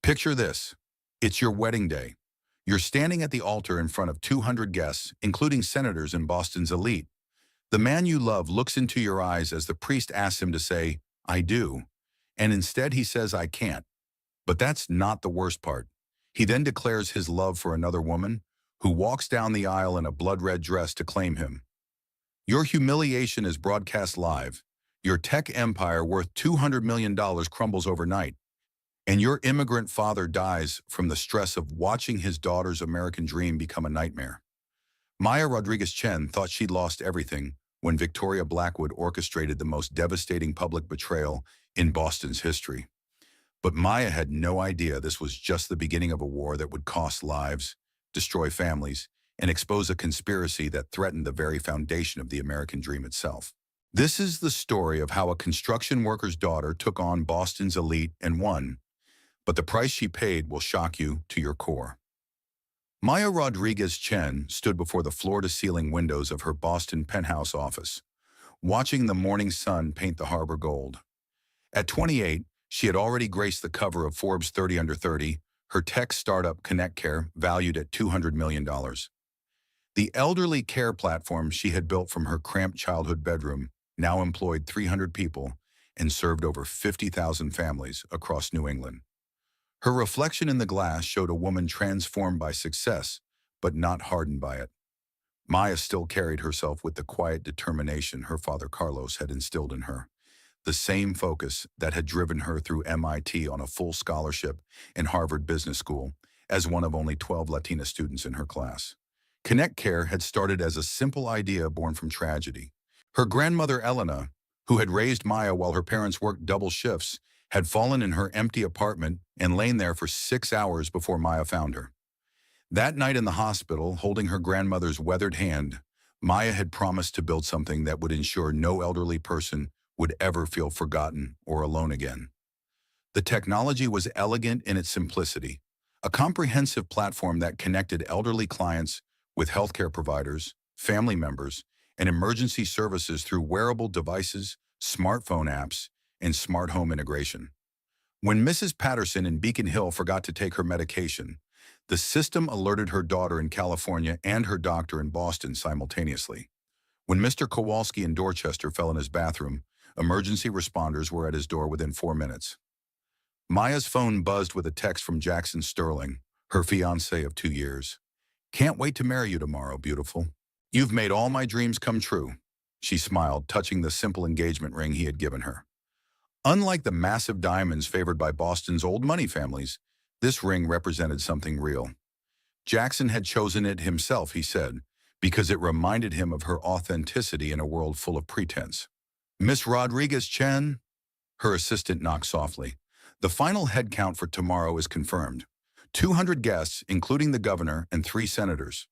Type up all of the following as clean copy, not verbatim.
Picture this. It's your wedding day. You're standing at the altar in front of 200 guests, including senators and Boston's elite. The man you love looks into your eyes as the priest asks him to say, "I do." And instead he says, "I can't." But that's not the worst part. He then declares his love for another woman who walks down the aisle in a blood-red dress to claim him. Your humiliation is broadcast live. Your tech empire worth $200 million crumbles overnight. And your immigrant father dies from the stress of watching his daughter's American dream become a nightmare. Maya Rodriguez-Chen thought she'd lost everything when Victoria Blackwood orchestrated the most devastating public betrayal in Boston's history. But Maya had no idea this was just the beginning of a war that would cost lives, destroy families, and expose a conspiracy that threatened the very foundation of the American dream itself. This is the story of how a construction worker's daughter took on Boston's elite and won, but the price she paid will shock you to your core. Maya Rodriguez-Chen stood before the floor-to-ceiling windows of her Boston penthouse office, watching the morning sun paint the harbor gold. At 28, she had already graced the cover of Forbes 30 Under 30, her tech startup ConnectCare valued at $200 million. The elderly care platform she had built from her cramped childhood bedroom now employed 300 people and served over 50,000 families across New England. Her reflection in the glass showed a woman transformed by success, but not hardened by it. Maya still carried herself with the quiet determination her father Carlos had instilled in her, the same focus that had driven her through MIT on a full scholarship and Harvard Business School as one of only 12 Latina students in her class. ConnectCare had started as a simple idea born from tragedy. Her grandmother Elena, who had raised Maya while her parents worked double shifts, had fallen in her empty apartment and lain there for 6 hours before Maya found her. That night in the hospital, holding her grandmother's weathered hand, Maya had promised to build something that would ensure no elderly person would ever feel forgotten or alone again. The technology was elegant in its simplicity, a comprehensive platform that connected elderly clients with healthcare providers, family members, and emergency services through wearable devices, smartphone apps, and smart home integration. When Mrs. Patterson in Beacon Hill forgot to take her medication, the system alerted her daughter in California and her doctor in Boston simultaneously. When Mr. Kowalski in Dorchester fell in his bathroom, emergency responders were at his door within 4 minutes. Maya's phone buzzed with a text from Jackson Sterling, her fiancé of 2 years. "Can't wait to marry you tomorrow, beautiful. You've made all my dreams come true." She smiled, touching the simple engagement ring he had given her. Unlike the massive diamonds favored by Boston's old money families, this ring represented something real. Jackson had chosen it himself, he said, because it reminded him of her authenticity in a world full of pretense. "Miss Rodriguez-Chen?" Her assistant knocked softly. "The final head count for tomorrow is confirmed. 200 guests, including the governor and 3 senators.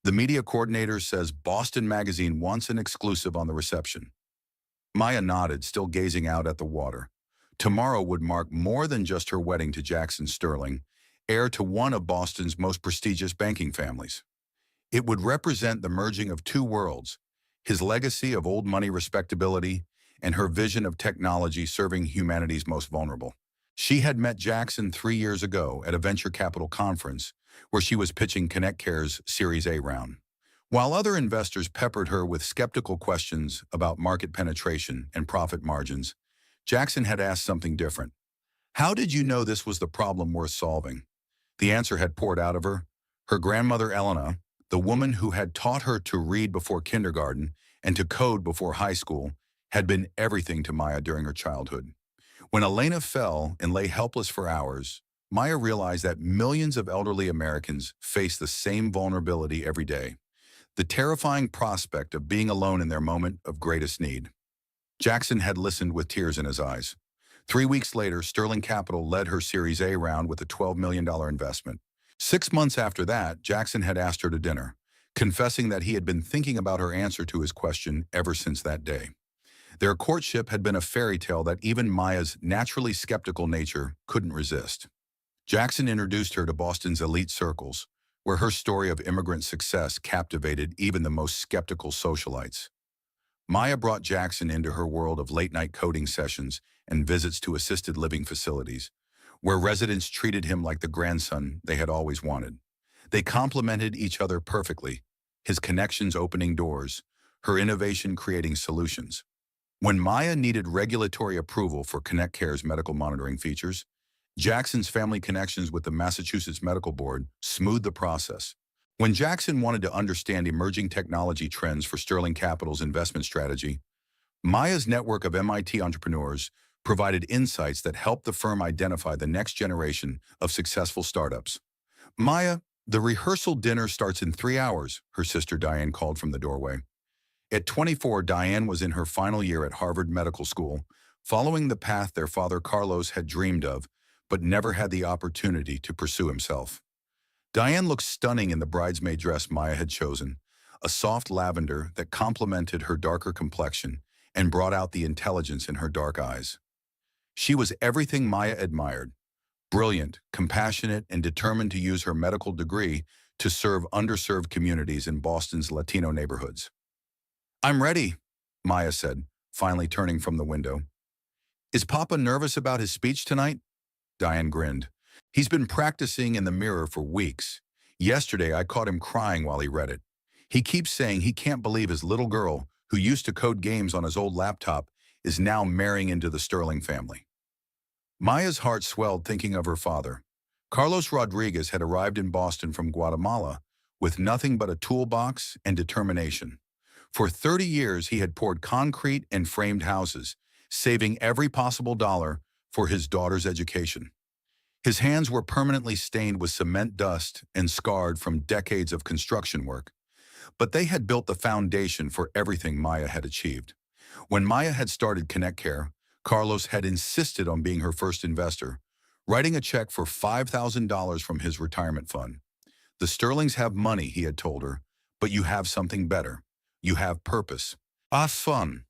The media coordinator says Boston Magazine wants an exclusive on the reception." Maya nodded, still gazing out at the water. Tomorrow would mark more than just her wedding to Jackson Sterling, heir to one of Boston's most prestigious banking families. It would represent the merging of 2 worlds, his legacy of old money respectability and her vision of technology serving humanity's most vulnerable. She had met Jackson 3 years ago at a venture capital conference where she was pitching ConnectCare's Series A round. While other investors peppered her with skeptical questions about market penetration and profit margins, Jackson had asked something different. "How did you know this was the problem worth solving?" The answer had poured out of her. Her grandmother Elena, the woman who had taught her to read before kindergarten and to code before high school, had been everything to Maya during her childhood. When Elena fell and lay helpless for hours, Maya realized that millions of elderly Americans face the same vulnerability every day. The terrifying prospect of being alone in their moment of greatest need. Jackson had listened with tears in his eyes. 3 weeks later, Sterling Capital led her Series A round with a $12 million investment. 6 months after that, Jackson had asked her to dinner, confessing that he had been thinking about her answer to his question ever since that day. Their courtship had been a fairy tale that even Maya's naturally skeptical nature couldn't resist. Jackson introduced her to Boston's elite circles, where her story of immigrant success captivated even the most skeptical socialites. Maya brought Jackson into her world of late-night coding sessions and visits to assisted living facilities, where residents treated him like the grandson they had always wanted. They complemented each other perfectly, his connections opening doors, her innovation creating solutions. When Maya needed regulatory approval for Connect Care's medical monitoring features, Jackson's family connections with the Massachusetts Medical Board smoothed the process. When Jackson wanted to understand emerging technology trends for Sterling Capital's investment strategy, Maya's network of MIT entrepreneurs provided insights that helped the firm identify the next generation of successful startups. Maya, the rehearsal dinner starts in 3 hours, her sister Diane called from the doorway. At 24, Diane was in her final year at Harvard Medical School, following the path their father Carlos had dreamed of, but never had the opportunity to pursue himself. Diane looked stunning in the bridesmaid dress Maya had chosen, a soft lavender that complemented her darker complexion and brought out the intelligence in her dark eyes. She was everything Maya admired, brilliant, compassionate, and determined to use her medical degree to serve underserved communities in Boston's Latino neighborhoods. "I'm ready," Maya said, finally turning from the window. "Is Papa nervous about his speech tonight?" Diane grinned. "He's been practicing in the mirror for weeks. Yesterday, I caught him crying while he read it. He keeps saying he can't believe his little girl, who used to code games on his old laptop, is now marrying into the Sterling family." Maya's heart swelled thinking of her father. Carlos Rodriguez had arrived in Boston from Guatemala with nothing but a toolbox and determination. For 30 years, he had poured concrete and framed houses, saving every possible dollar for his daughter's education. His hands were permanently stained with cement dust and scarred from decades of construction work, but they had built the foundation for everything Maya had achieved. When Maya had started Connect Care, Carlos had insisted on being her first investor, writing a check for $5,000 from his retirement fund. "The Sterlings have money," he had told her, "but you have something better. You have purpose. Ah, fun."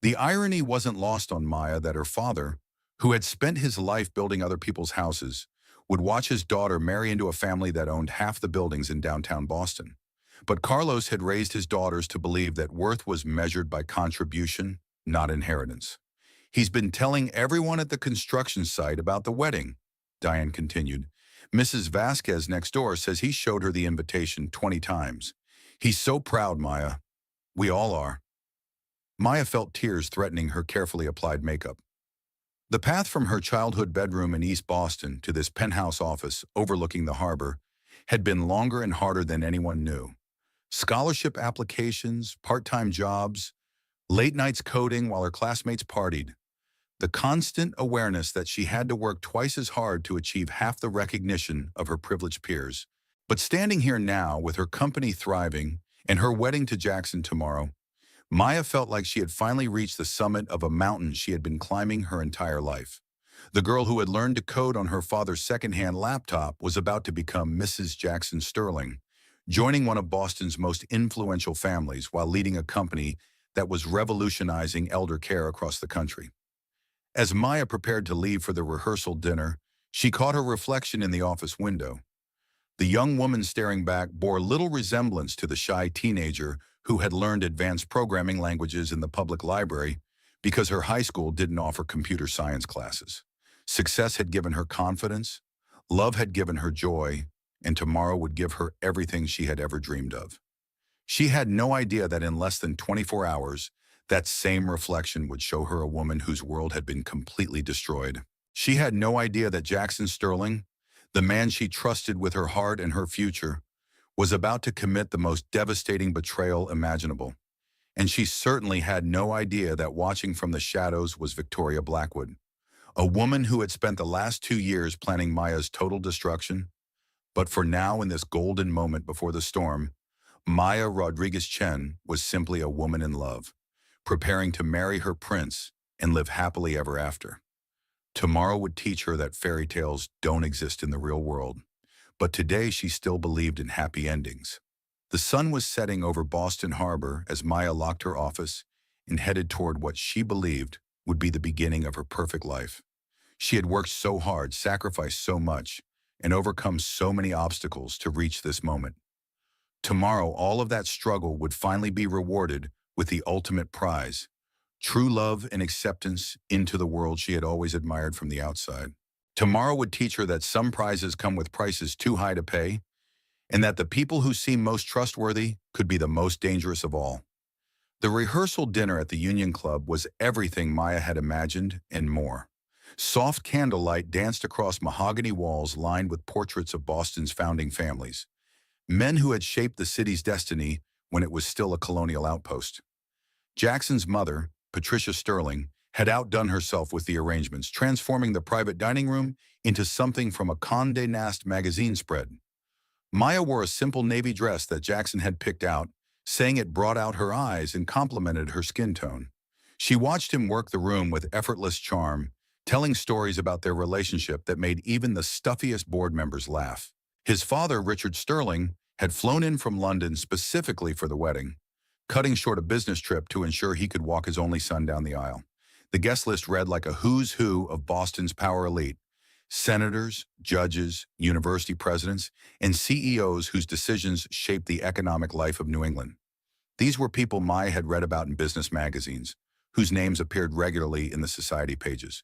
The irony wasn't lost on Maya that her father, who had spent his life building other people's houses, would watch his daughter marry into a family that owned half the buildings in downtown Boston. But Carlos had raised his daughters to believe that worth was measured by contribution, not inheritance. "He's been telling everyone at the construction site about the wedding," Diane continued. "Mrs. Vasquez next door says he showed her the invitation 20 times. He's so proud, Maya. We all are." Maya felt tears threatening her carefully applied makeup. The path from her childhood bedroom in East Boston to this penthouse office overlooking the harbor had been longer and harder than anyone knew. Scholarship applications, part-time jobs, late nights coding while her classmates partied. The constant awareness that she had to work twice as hard to achieve half the recognition of her privileged peers. But standing here now, with her company thriving and her wedding to Jackson tomorrow, Maya felt like she had finally reached the summit of a mountain she had been climbing her entire life. The girl who had learned to code on her father's secondhand laptop was about to become Mrs. Jackson Sterling, joining one of Boston's most influential families while leading a company that was revolutionizing elder care across the country. As Maya prepared to leave for the rehearsal dinner, she caught her reflection in the office window. The young woman staring back bore little resemblance to the shy teenager who had learned advanced programming languages in the public library because her high school didn't offer computer science classes. Success had given her confidence, love had given her joy, and tomorrow would give her everything she had ever dreamed of. She had no idea that in less than 24 hours, that same reflection would show her a woman whose world had been completely destroyed. She had no idea that Jackson Sterling, the man she trusted with her heart and her future, was about to commit the most devastating betrayal imaginable. And she certainly had no idea that watching from the shadows was Victoria Blackwood, a woman who had spent the last 2 years planning Maya's total destruction. But for now, in this golden moment before the storm, Maya Rodriguez Chen was simply a woman in love, preparing to marry her prince and live happily ever after. Tomorrow would teach her that fairy tales don't exist in the real world, but today she still believed in happy endings. The sun was setting over Boston Harbor as Maya locked her office and headed toward what she believed would be the beginning of her perfect life. She had worked so hard, sacrificed so much, and overcome so many obstacles to reach this moment. Tomorrow, all of that struggle would finally be rewarded with the ultimate prize, true love and acceptance into the world she had always admired from the outside. Tomorrow would teach her that some prizes come with prices too high to pay, and that the people who seem most trustworthy could be the most dangerous of all. The rehearsal dinner at the Union Club was everything Maya had imagined and more. Soft candlelight danced across mahogany walls lined with portraits of Boston's founding families, men who had shaped the city's destiny when it was still a colonial outpost. Jackson's mother, Patricia Sterling, had outdone herself with the arrangements, transforming the private dining room into something from a Condé Nast magazine spread. Maya wore a simple navy dress that Jackson had picked out, saying it brought out her eyes and complemented her skin tone. She watched him work the room with effortless charm, telling stories about their relationship that made even the stuffiest board members laugh. His father, Richard Sterling, had flown in from London specifically for the wedding, cutting short a business trip to ensure he could walk his only son down the aisle. The guest list read like a who's who of Boston's power elite: senators, judges, university presidents, and CEOs whose decisions shaped the economic life of New England. These were people Maya had read about in business magazines, whose names appeared regularly in the society pages,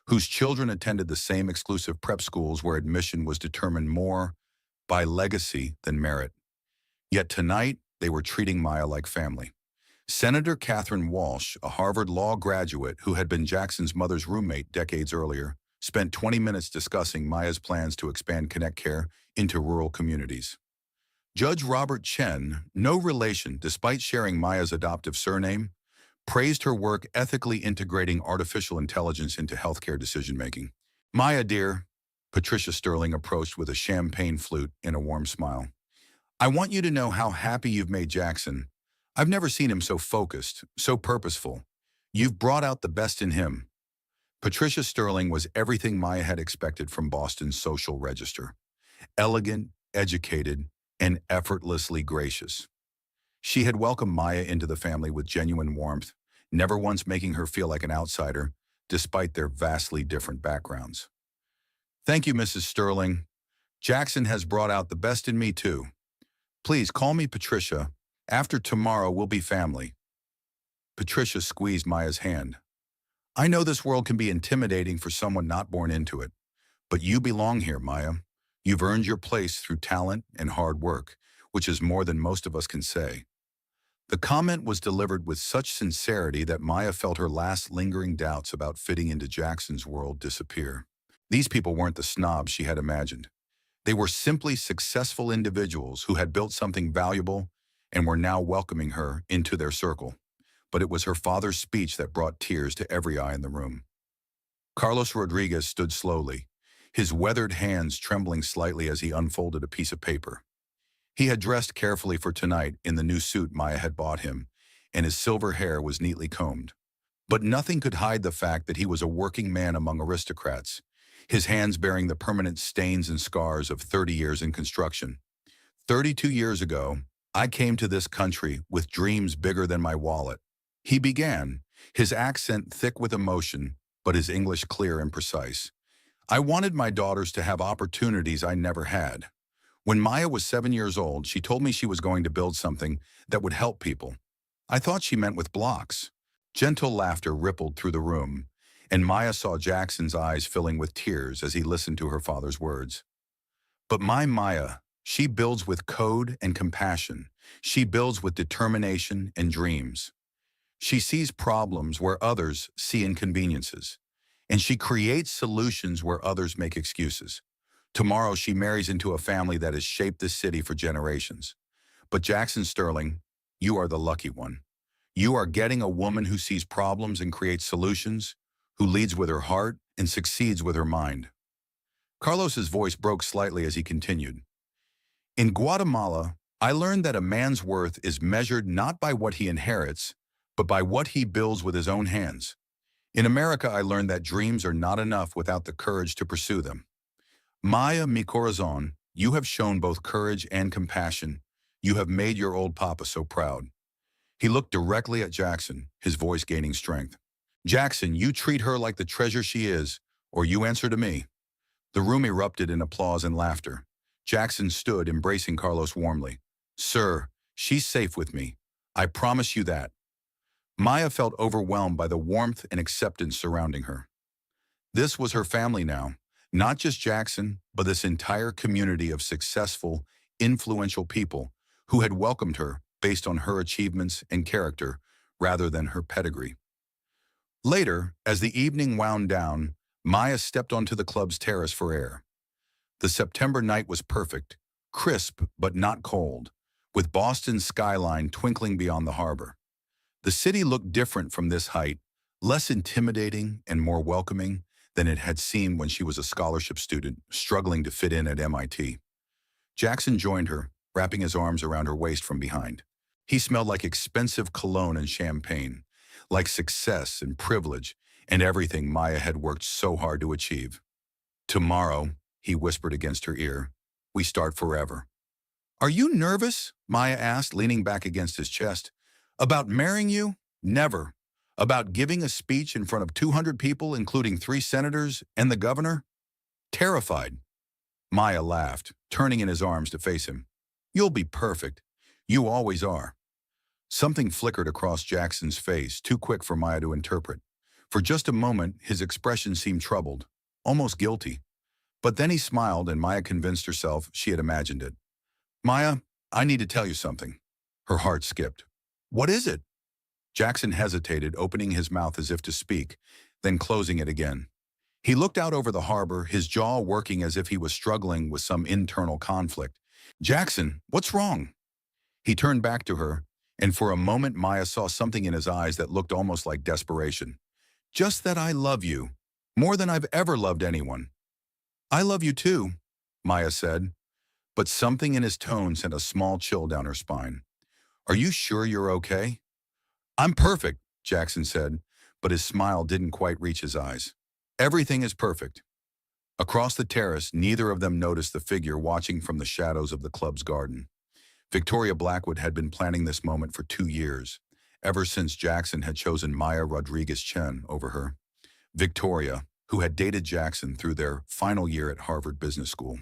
whose children attended the same exclusive prep schools where admission was determined more by legacy than merit. Yet tonight, they were treating Maya like family. Senator Catherine Walsh, a Harvard Law graduate who had been Jackson's mother's roommate decades earlier, spent 20 minutes discussing Maya's plans to expand Connect Care into rural communities. Judge Robert Chen, no relation despite sharing Maya's adoptive surname, praised her work ethically integrating artificial intelligence into healthcare decision-making. "Maya, dear," Patricia Sterling approached with a champagne flute and a warm smile, "I want you to know how happy you've made Jackson. I've never seen him so focused, so purposeful. You've brought out the best in him." Patricia Sterling was everything Maya had expected from Boston's social register: elegant, educated, and effortlessly gracious. She had welcomed Maya into the family with genuine warmth, never once making her feel like an outsider, despite their vastly different backgrounds. "Thank you, Mrs. Sterling. Jackson has brought out the best in me, too. Please call me Patricia. After tomorrow, we'll be family." Patricia squeezed Maya's hand. "I know this world can be intimidating for someone not born into it, but you belong here, Maya. You've earned your place through talent and hard work, which is more than most of us can say." The comment was delivered with such sincerity that Maya felt her last lingering doubts about fitting into Jackson's world disappear. These people weren't the snobs she had imagined. They were simply successful individuals who had built something valuable and were now welcoming her into their circle. But it was her father's speech that brought tears to every eye in the room. Carlos Rodriguez stood slowly, his weathered hands trembling slightly as he unfolded a piece of paper. He had dressed carefully for tonight in the new suit Maya had bought him, and his silver hair was neatly combed. But nothing could hide the fact that he was a working man among aristocrats, his hands bearing the permanent stains and scars of 30 years in construction. 32 years ago, I came to this country with dreams bigger than my wallet. He began, his accent thick with emotion, but his English clear and precise. I wanted my daughters to have opportunities I never had. When Maya was 7 years old, she told me she was going to build something that would help people. I thought she meant with blocks. Gentle laughter rippled through the room, and Maya saw Jackson's eyes filling with tears as he listened to her father's words. But my Maya, she builds with code and compassion. She builds with determination and dreams. She sees problems where others see inconveniences, and she creates solutions where others make excuses. Tomorrow, she marries into a family that has shaped this city for generations. But Jackson Sterling, you are the lucky one. You are getting a woman who sees problems and creates solutions, who leads with her heart and succeeds with her mind. Carlos's voice broke slightly as he continued. In Guatemala, I learned that a man's worth is measured not by what he inherits, but by what he builds with his own hands. In America, I learned that dreams are not enough without the courage to pursue them. Maya, mi corazón, you have shown both courage and compassion. You have made your old papa so proud. He looked directly at Jackson, his voice gaining strength. Jackson, you treat her like the treasure she is, or you answer to me. The room erupted in applause and laughter. Jackson stood, embracing Carlos warmly. Sir, she's safe with me. I promise you that. Maya felt overwhelmed by the warmth and acceptance surrounding her. This was her family now, Not just Jackson, but this entire community of successful, influential people who had welcomed her based on her achievements and character rather than her pedigree. Later, as the evening wound down, Maya stepped onto the club's terrace for air. The September night was perfect, crisp but not cold, with Boston's skyline twinkling beyond the harbor. The city looked different from this height, less intimidating and more welcoming than it had seemed when she was a scholarship student struggling to fit in at MIT. Jackson joined her, wrapping his arms around her waist from behind. He smelled like expensive cologne and champagne, like success and privilege and everything Maya had worked so hard to achieve. "Tomorrow," he whispered against her ear, "we start forever." "Are you nervous?" Maya asked, leaning back against his chest. "About marrying you? Never. About giving a speech in front of 200 people, including 3 senators and the governor? Terrified." Maya laughed, turning in his arms to face him. "You'll be perfect. You always are." Something flickered across Jackson's face, too quick for Maya to interpret. For just a moment, his expression seemed troubled, almost guilty. But then he smiled, and Maya convinced herself she had imagined it. "Maya, I need to tell you something." Her heart skipped. "What is it?" Jackson hesitated, opening his mouth as if to speak, then closing it again. He looked out over the harbor, his jaw working as if he was struggling with some internal conflict. "Jackson, what's wrong?" He turned back to her, and for a moment Maya saw something in his eyes that looked almost like desperation. "Just that I love you, more than I've ever loved anyone." "I love you too," Maya said, but something in his tone sent a small chill down her spine. "Are you sure you're okay?" "I'm perfect," Jackson said, but his smile didn't quite reach his eyes. "Everything is perfect." Across the terrace, neither of them noticed the figure watching from the shadows of the club's garden. Victoria Blackwood had been planning this moment for 2 years, ever since Jackson had chosen Maya Rodriguez Chen over her. Victoria, who had dated Jackson through their final year at Harvard Business School.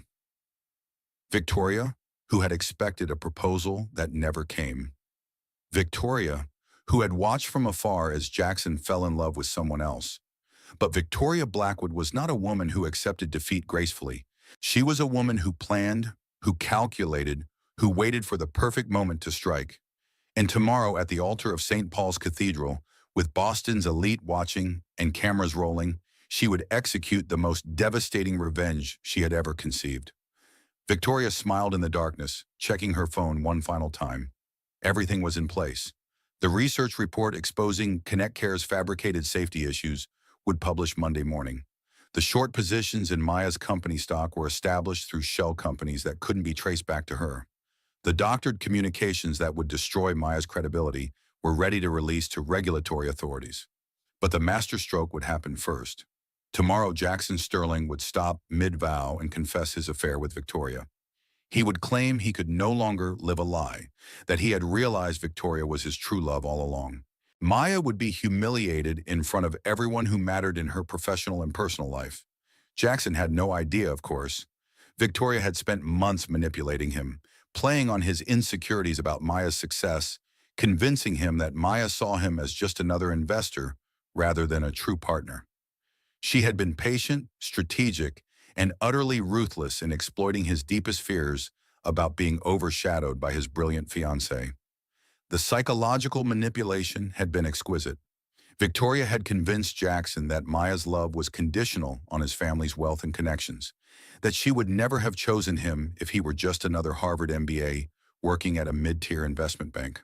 Victoria, who had expected a proposal that never came. Victoria, who had watched from afar as Jackson fell in love with someone else. But Victoria Blackwood was not a woman who accepted defeat gracefully. She was a woman who planned, who calculated, who waited for the perfect moment to strike. And tomorrow at the altar of St. Paul's Cathedral, with Boston's elite watching and cameras rolling, she would execute the most devastating revenge she had ever conceived. Victoria smiled in the darkness, checking her phone one final time. Everything was in place. The research report exposing ConnectCare's fabricated safety issues would publish Monday morning. The short positions in Maya's company stock were established through shell companies that couldn't be traced back to her. The doctored communications that would destroy Maya's credibility were ready to release to regulatory authorities. But the masterstroke would happen first. Tomorrow, Jackson Sterling would stop mid-vow and confess his affair with Victoria. He would claim he could no longer live a lie, that he had realized Victoria was his true love all along. Maya would be humiliated in front of everyone who mattered in her professional and personal life. Jackson had no idea, of course. Victoria had spent months manipulating him, playing on his insecurities about Maya's success, convincing him that Maya saw him as just another investor rather than a true partner. She had been patient, strategic, and utterly ruthless in exploiting his deepest fears about being overshadowed by his brilliant fiancé. The psychological manipulation had been exquisite. Victoria had convinced Jackson that Maya's love was conditional on his family's wealth and connections, that she would never have chosen him if he were just another Harvard MBA working at a mid-tier investment bank.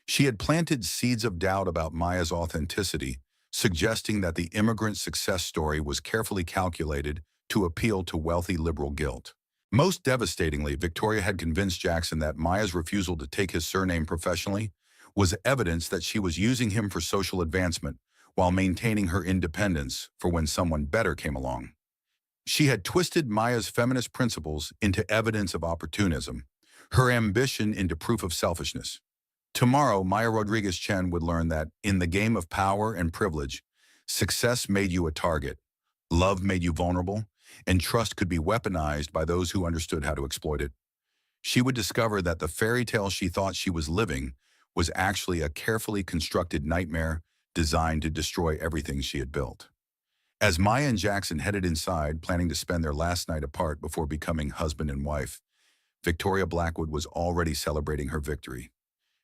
She had planted seeds of doubt about Maya's authenticity, suggesting that the immigrant success story was carefully calculated to appeal to wealthy liberal guilt. Most devastatingly, Victoria had convinced Jackson that Maya's refusal to take his surname professionally was evidence that she was using him for social advancement while maintaining her independence for when someone better came along. She had twisted Maya's feminist principles into evidence of opportunism, her ambition into proof of selfishness. Tomorrow, Maya Rodriguez Chen would learn that in the game of power and privilege, success made you a target, love made you vulnerable, and trust could be weaponized by those who understood how to exploit it. She would discover that the fairy tale she thought she was living was actually a carefully constructed nightmare designed to destroy everything she had built. As Maya and Jackson headed inside, planning to spend their last night apart before becoming husband and wife, Victoria Blackwood was already celebrating her victory.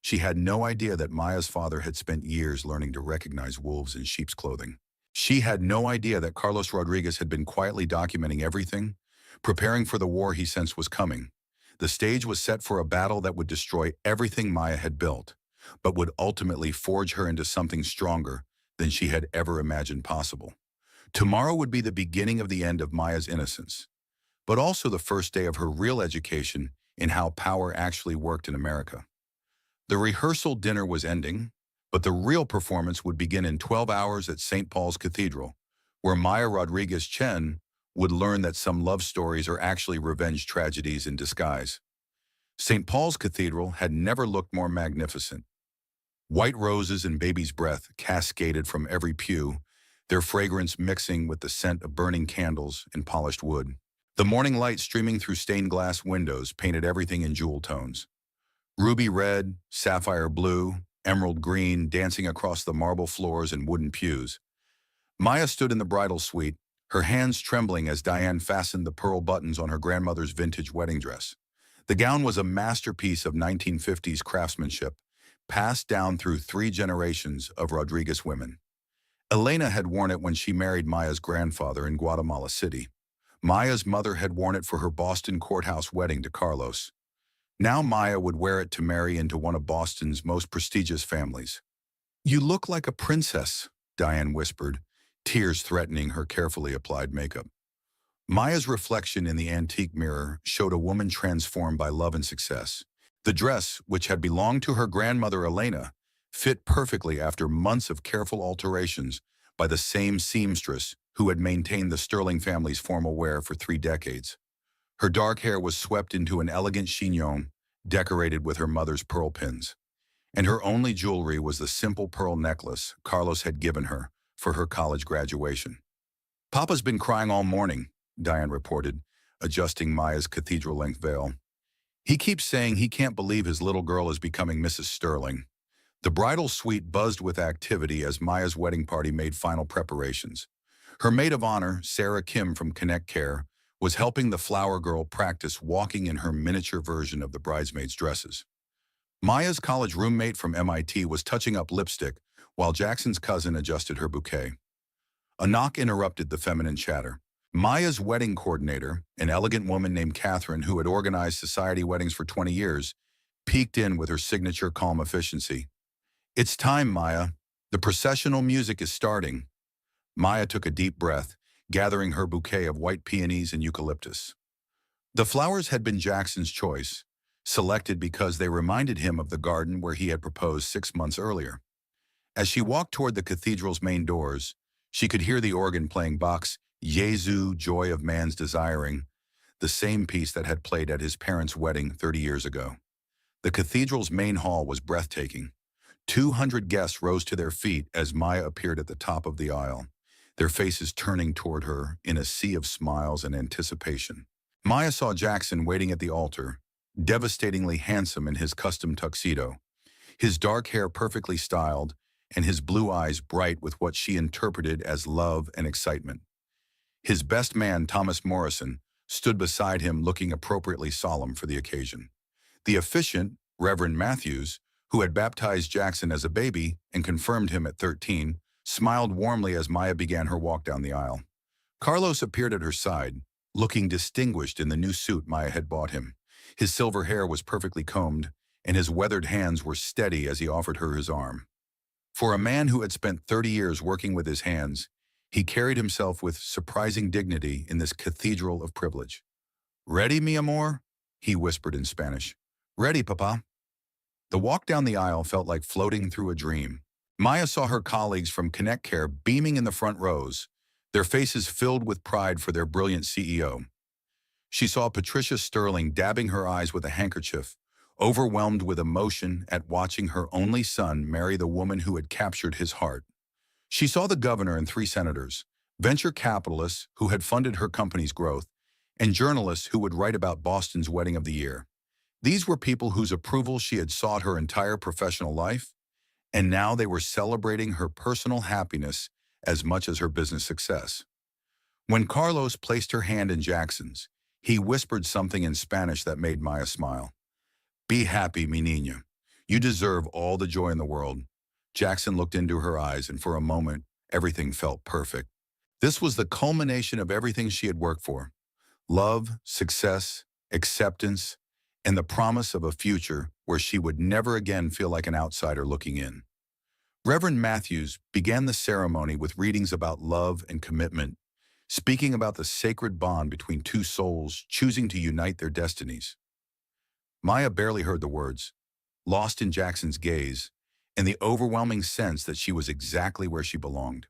She had no idea that Maya's father had spent years learning to recognize wolves in sheep's clothing. She had no idea that Carlos Rodriguez had been quietly documenting everything, preparing for the war he sensed was coming. The stage was set for a battle that would destroy everything Maya had built, but would ultimately forge her into something stronger than she had ever imagined possible. Tomorrow would be the beginning of the end of Maya's innocence, but also the first day of her real education in how power actually worked in America. The rehearsal dinner was ending, but the real performance would begin in 12 hours at St. Paul's Cathedral, where Maya Rodriguez Chen would learn that some love stories are actually revenge tragedies in disguise. St. Paul's Cathedral had never looked more magnificent. White roses and baby's breath cascaded from every pew, their fragrance mixing with the scent of burning candles and polished wood. The morning light streaming through stained glass windows painted everything in jewel tones. Ruby red, sapphire blue, emerald green dancing across the marble floors and wooden pews. Maya stood in the bridal suite, her hands trembling as Diane fastened the pearl buttons on her grandmother's vintage wedding dress. The gown was a masterpiece of 1950s craftsmanship, passed down through 3 generations of Rodriguez women. Elena had worn it when she married Maya's grandfather in Guatemala City. Maya's mother had worn it for her Boston courthouse wedding to Carlos. Now Maya would wear it to marry into one of Boston's most prestigious families. "You look like a princess," Diane whispered, tears threatening her carefully applied makeup. Maya's reflection in the antique mirror showed a woman transformed by love and success. The dress, which had belonged to her grandmother Elena, fit perfectly after months of careful alterations by the same seamstress who had maintained the Sterling family's formal wear for 3 decades. Her dark hair was swept into an elegant chignon, decorated with her mother's pearl pins. And her only jewelry was the simple pearl necklace Carlos had given her for her college graduation. "Papa's been crying all morning," Diane reported, adjusting Maya's cathedral-length veil. "He keeps saying he can't believe his little girl is becoming Mrs. Sterling." The bridal suite buzzed with activity as Maya's wedding party made final preparations. Her maid of honor, Sarah Kim from Connect Care, was helping the flower girl practice walking in her miniature version of the bridesmaids' dresses. Maya's college roommate from MIT was touching up lipstick while Jackson's cousin adjusted her bouquet. A knock interrupted the feminine chatter. Maya's wedding coordinator, an elegant woman named Catherine who had organized society weddings for 20 years, peeked in with her signature calm efficiency. "It's time, Maya. The processional music is starting." Maya took a deep breath, gathering her bouquet of white peonies and eucalyptus. The flowers had been Jackson's choice, selected because they reminded him of the garden where he had proposed 6 months earlier. As she walked toward the cathedral's main doors, she could hear the organ playing Bach's Jesu, Joy of Man's Desiring, the same piece that had played at his parents' wedding 30 years ago. The cathedral's main hall was breathtaking. 200 guests rose to their feet as Maya appeared at the top of the aisle, their faces turning toward her in a sea of smiles and anticipation. Maya saw Jackson waiting at the altar, devastatingly handsome in his custom tuxedo, his dark hair perfectly styled, and his blue eyes bright with what she interpreted as love and excitement. His best man, Thomas Morrison, stood beside him looking appropriately solemn for the occasion. The officiant, Reverend Matthews, who had baptized Jackson as a baby and confirmed him at 13, smiled warmly as Maya began her walk down the aisle. Carlos appeared at her side, looking distinguished in the new suit Maya had bought him. His silver hair was perfectly combed, and his weathered hands were steady as he offered her his arm. For a man who had spent 30 years working with his hands, he carried himself with surprising dignity in this cathedral of privilege. "Ready, mi amor?" he whispered in Spanish. "Ready, papa." The walk down the aisle felt like floating through a dream. Maya saw her colleagues from Connect Care beaming in the front rows, their faces filled with pride for their brilliant CEO. She saw Patricia Sterling dabbing her eyes with a handkerchief, overwhelmed with emotion at watching her only son marry the woman who had captured his heart. She saw the governor and 3 senators, venture capitalists who had funded her company's growth, and journalists who would write about Boston's wedding of the year. These were people whose approval she had sought her entire professional life, and now they were celebrating her personal happiness as much as her business success. When Carlos placed her hand in Jackson's, he whispered something in Spanish that made Maya smile. Be happy, mi niña. You deserve all the joy in the world. Jackson looked into her eyes, and for a moment, everything felt perfect. This was the culmination of everything she had worked for. Love, success, acceptance, and the promise of a future where she would never again feel like an outsider looking in. Reverend Matthews began the ceremony with readings about love and commitment, speaking about the sacred bond between two souls choosing to unite their destinies. Maya barely heard the words, lost in Jackson's gaze and the overwhelming sense that she was exactly where she belonged.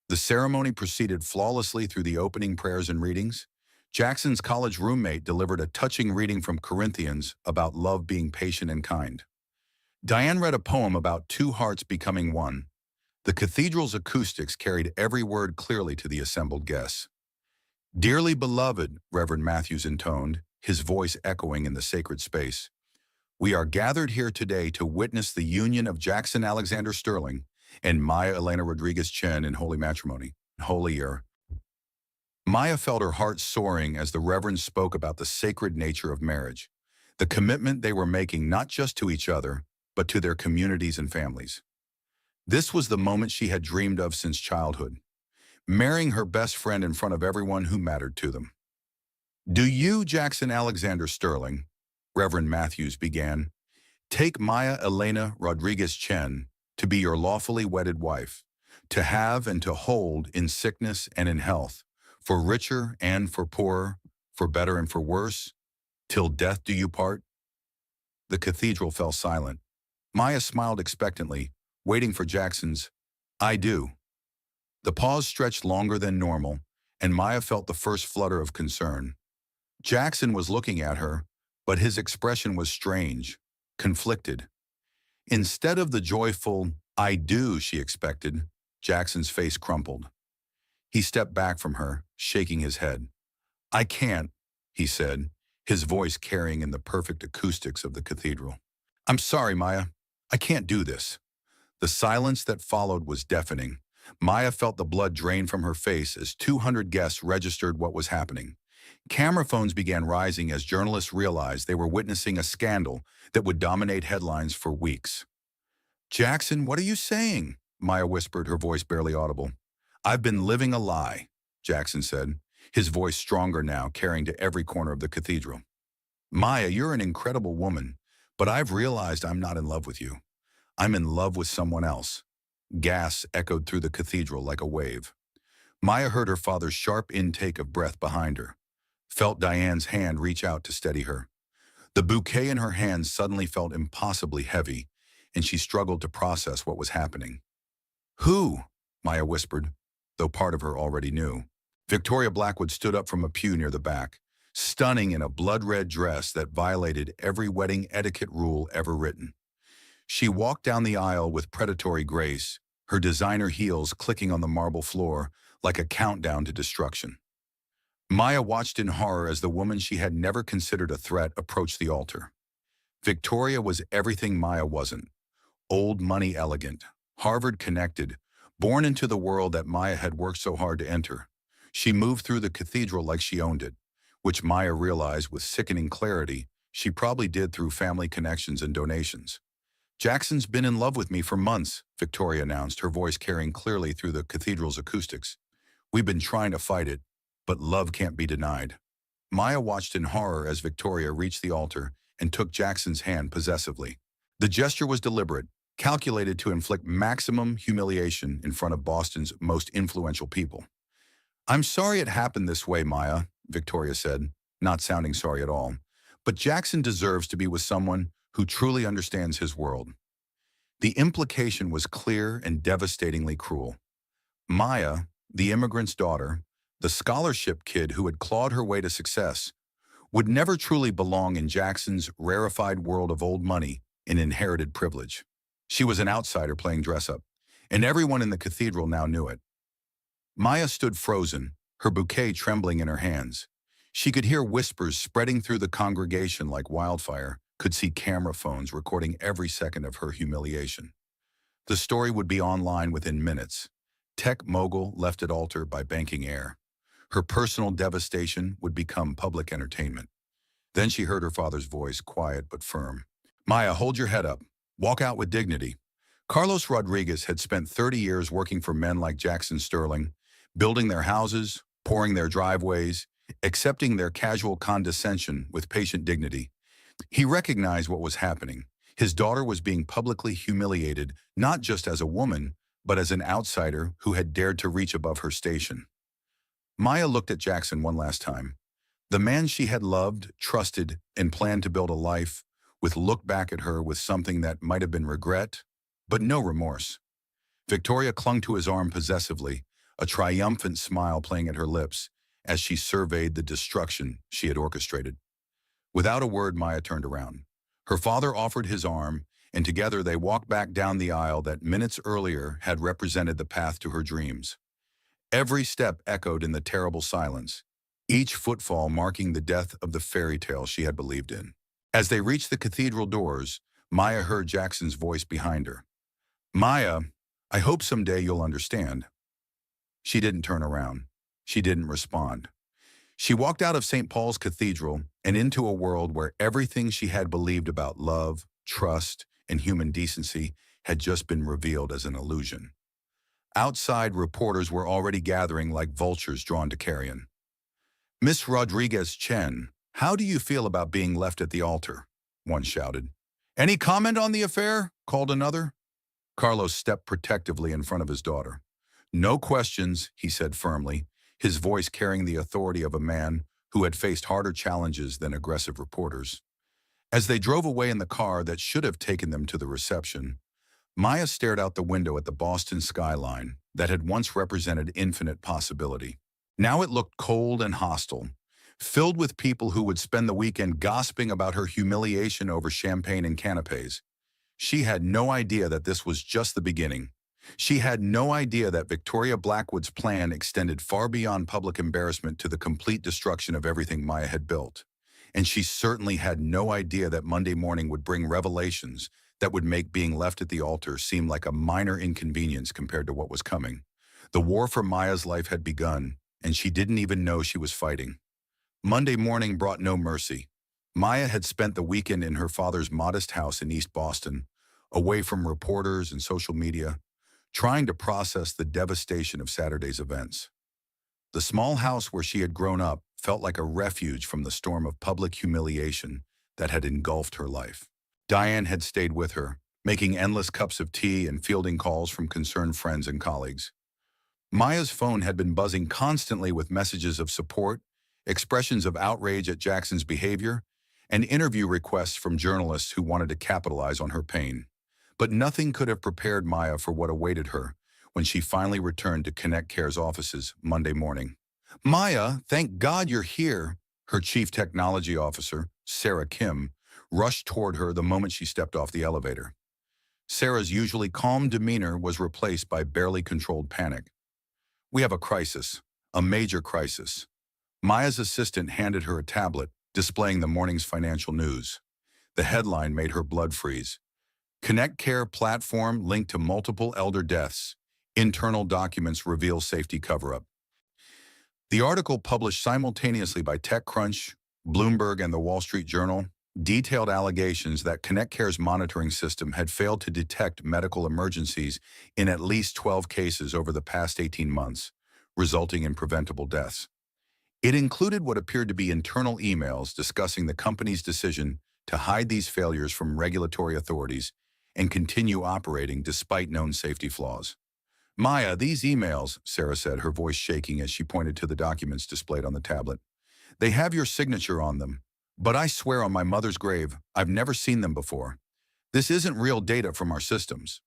The ceremony proceeded flawlessly through the opening prayers and readings. Jackson's college roommate delivered a touching reading from Corinthians about love being patient and kind. Diane read a poem about two hearts becoming one. The cathedral's acoustics carried every word clearly to the assembled guests. Dearly beloved, Reverend Matthews intoned, his voice echoing in the sacred space. We are gathered here today to witness the union of Jackson Alexander Sterling and Maya Elena Rodriguez Chen in holy matrimony. Holier. Maya felt her heart soaring as the Reverend spoke about the sacred nature of marriage, the commitment they were making not just to each other, but to their communities and families. This was the moment she had dreamed of since childhood, marrying her best friend in front of everyone who mattered to them. Do you, Jackson Alexander Sterling, Reverend Matthews began, take Maya Elena Rodriguez Chen to be your lawfully wedded wife, to have and to hold in sickness and in health, for richer and for poorer, for better and for worse, till death do you part? The cathedral fell silent. Maya smiled expectantly, waiting for Jackson's, I do. The pause stretched longer than normal, and Maya felt the first flutter of concern. Jackson was looking at her, but his expression was strange, conflicted. Instead of the joyful, I do, she expected, Jackson's face crumpled. He stepped back from her, shaking his head. I can't, he said, his voice carrying in the perfect acoustics of the cathedral. I'm sorry, Maya. I can't do this. The silence that followed was deafening. Maya felt the blood drain from her face as 200 guests registered what was happening. Camera phones began rising as journalists realized they were witnessing a scandal that would dominate headlines for weeks. Jackson, what are you saying? Maya whispered, her voice barely audible. I've been living a lie, Jackson said, his voice stronger now, carrying to every corner of the cathedral. Maya, you're an incredible woman, but I've realized I'm not in love with you. I'm in love with someone else. Gas echoed through the cathedral like a wave. Maya heard her father's sharp intake of breath behind her, felt Diane's hand reach out to steady her. The bouquet in her hands suddenly felt impossibly heavy, and she struggled to process what was happening. Who? Maya whispered, though part of her already knew. Victoria Blackwood stood up from a pew near the back, stunning in a blood-red dress that violated every wedding etiquette rule ever written. She walked down the aisle with predatory grace, her designer heels clicking on the marble floor like a countdown to destruction. Maya watched in horror as the woman she had never considered a threat approached the altar. Victoria was everything Maya wasn't. Old money elegant, Harvard connected, born into the world that Maya had worked so hard to enter. She moved through the cathedral like she owned it, which Maya realized with sickening clarity she probably did through family connections and donations. Jackson's been in love with me for months, Victoria announced, her voice carrying clearly through the cathedral's acoustics. We've been trying to fight it, but love can't be denied. Maya watched in horror as Victoria reached the altar and took Jackson's hand possessively. The gesture was deliberate, calculated to inflict maximum humiliation in front of Boston's most influential people. I'm sorry it happened this way, Maya, Victoria said, not sounding sorry at all. But Jackson deserves to be with someone who truly understands his world. The implication was clear and devastatingly cruel. Maya, the immigrant's daughter, the scholarship kid who had clawed her way to success, would never truly belong in Jackson's rarefied world of old money and inherited privilege. She was an outsider playing dress-up, and everyone in the cathedral now knew it. Maya stood frozen, her bouquet trembling in her hands. She could hear whispers spreading through the congregation like wildfire, could see camera phones recording every second of her humiliation. The story would be online within minutes. Tech mogul left at altar by banking heir. Her personal devastation would become public entertainment. Then she heard her father's voice, quiet but firm. Maya, hold your head up. Walk out with dignity. Carlos Rodriguez had spent 30 years working for men like Jackson Sterling, building their houses, pouring their driveways, accepting their casual condescension with patient dignity. He recognized what was happening. His daughter was being publicly humiliated, not just as a woman, but as an outsider who had dared to reach above her station. Maya looked at Jackson one last time. The man she had loved, trusted, and planned to build a life with looked back at her with something that might have been regret, but no remorse. Victoria clung to his arm possessively, a triumphant smile playing at her lips as she surveyed the destruction she had orchestrated. Without a word, Maya turned around. Her father offered his arm, and together they walked back down the aisle that minutes earlier had represented the path to her dreams. Every step echoed in the terrible silence, each footfall marking the death of the fairy tale she had believed in. As they reached the cathedral doors, Maya heard Jackson's voice behind her. Maya, I hope someday you'll understand. She didn't turn around. She didn't respond. She walked out of St. Paul's Cathedral and into a world where everything she had believed about love, trust, and human decency had just been revealed as an illusion. Outside, reporters were already gathering like vultures drawn to carrion. Miss Rodriguez Chen, how do you feel about being left at the altar? One shouted. Any comment on the affair? Called another. Carlos stepped protectively in front of his daughter. No questions, he said firmly, his voice carrying the authority of a man who had faced harder challenges than aggressive reporters. As they drove away in the car that should have taken them to the reception, Maya stared out the window at the Boston skyline that had once represented infinite possibility. Now it looked cold and hostile, filled with people who would spend the weekend gossiping about her humiliation over champagne and canapes. She had no idea that this was just the beginning. She had no idea that Victoria Blackwood's plan extended far beyond public embarrassment to the complete destruction of everything Maya had built. And she certainly had no idea that Monday morning would bring revelations that would make being left at the altar seem like a minor inconvenience compared to what was coming. The war for Maya's life had begun, and she didn't even know she was fighting. Monday morning brought no mercy. Maya had spent the weekend in her father's modest house in East Boston, away from reporters and social media, trying to process the devastation of Saturday's events. The small house where she had grown up felt like a refuge from the storm of public humiliation that had engulfed her life. Diane had stayed with her, making endless cups of tea and fielding calls from concerned friends and colleagues. Maya's phone had been buzzing constantly with messages of support, expressions of outrage at Jackson's behavior, and interview requests from journalists who wanted to capitalize on her pain. But nothing could have prepared Maya for what awaited her when she finally returned to Connect Care's offices Monday morning. Maya, thank God you're here, her chief technology officer, Sarah Kim, rushed toward her the moment she stepped off the elevator. Sarah's usually calm demeanor was replaced by barely controlled panic. We have a crisis, a major crisis. Maya's assistant handed her a tablet displaying the morning's financial news. The headline made her blood freeze. Connect Care platform linked to multiple elder deaths. Internal documents reveal safety cover-up. The article, published simultaneously by TechCrunch, Bloomberg, and the Wall Street Journal, detailed allegations that Connect Care's monitoring system had failed to detect medical emergencies in at least 12 cases over the past 18 months, resulting in preventable deaths. It included what appeared to be internal emails discussing the company's decision to hide these failures from regulatory authorities and continue operating despite known safety flaws. Maya, these emails, Sarah said, her voice shaking as she pointed to the documents displayed on the tablet. They have your signature on them, but I swear on my mother's grave, I've never seen them before. This isn't real data from our systems.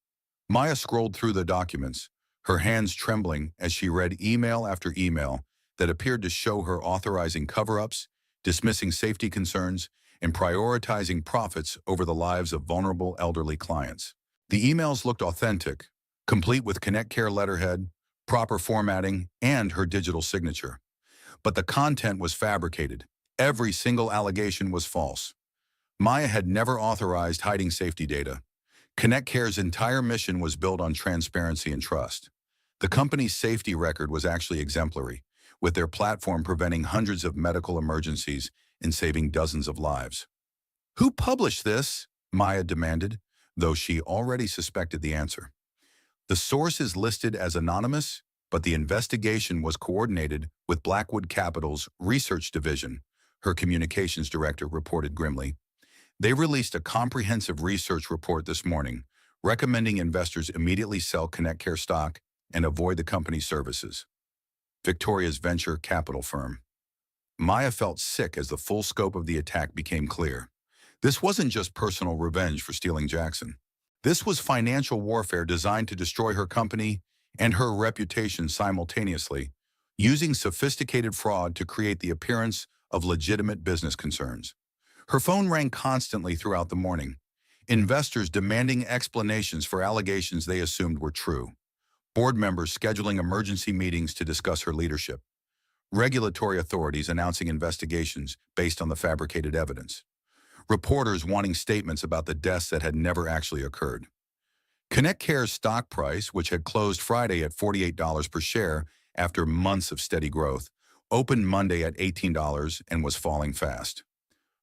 Maya scrolled through the documents, her hands trembling as she read email after email that appeared to show her authorizing cover-ups, dismissing safety concerns, and prioritizing profits over the lives of vulnerable elderly clients. The emails looked authentic, complete with Connect Care letterhead, proper formatting, and her digital signature. But the content was fabricated. Every single allegation was false. Maya had never authorized hiding safety data. Connect Care's entire mission was built on transparency and trust. The company's safety record was actually exemplary, with their platform preventing hundreds of medical emergencies and saving dozens of lives. Who published this? Maya demanded, though she already suspected the answer. The source is listed as anonymous, but the investigation was coordinated with Blackwood Capital's research division, her communications director reported grimly. They released a comprehensive research report this morning, recommending investors immediately sell ConnectCare stock and avoid the company's services. Victoria's venture capital firm. Maya felt sick as the full scope of the attack became clear. This wasn't just personal revenge for stealing Jackson. This was financial warfare designed to destroy her company and her reputation simultaneously, using sophisticated fraud to create the appearance of legitimate business concerns. Her phone rang constantly throughout the morning, investors demanding explanations for allegations they assumed were true, board members scheduling emergency meetings to discuss her leadership, regulatory authorities announcing investigations based on the fabricated evidence, reporters wanting statements about the deaths that had never actually occurred. ConnectCare's stock price, which had closed Friday at $48 per share after months of steady growth, opened Monday at $18 and was falling fast.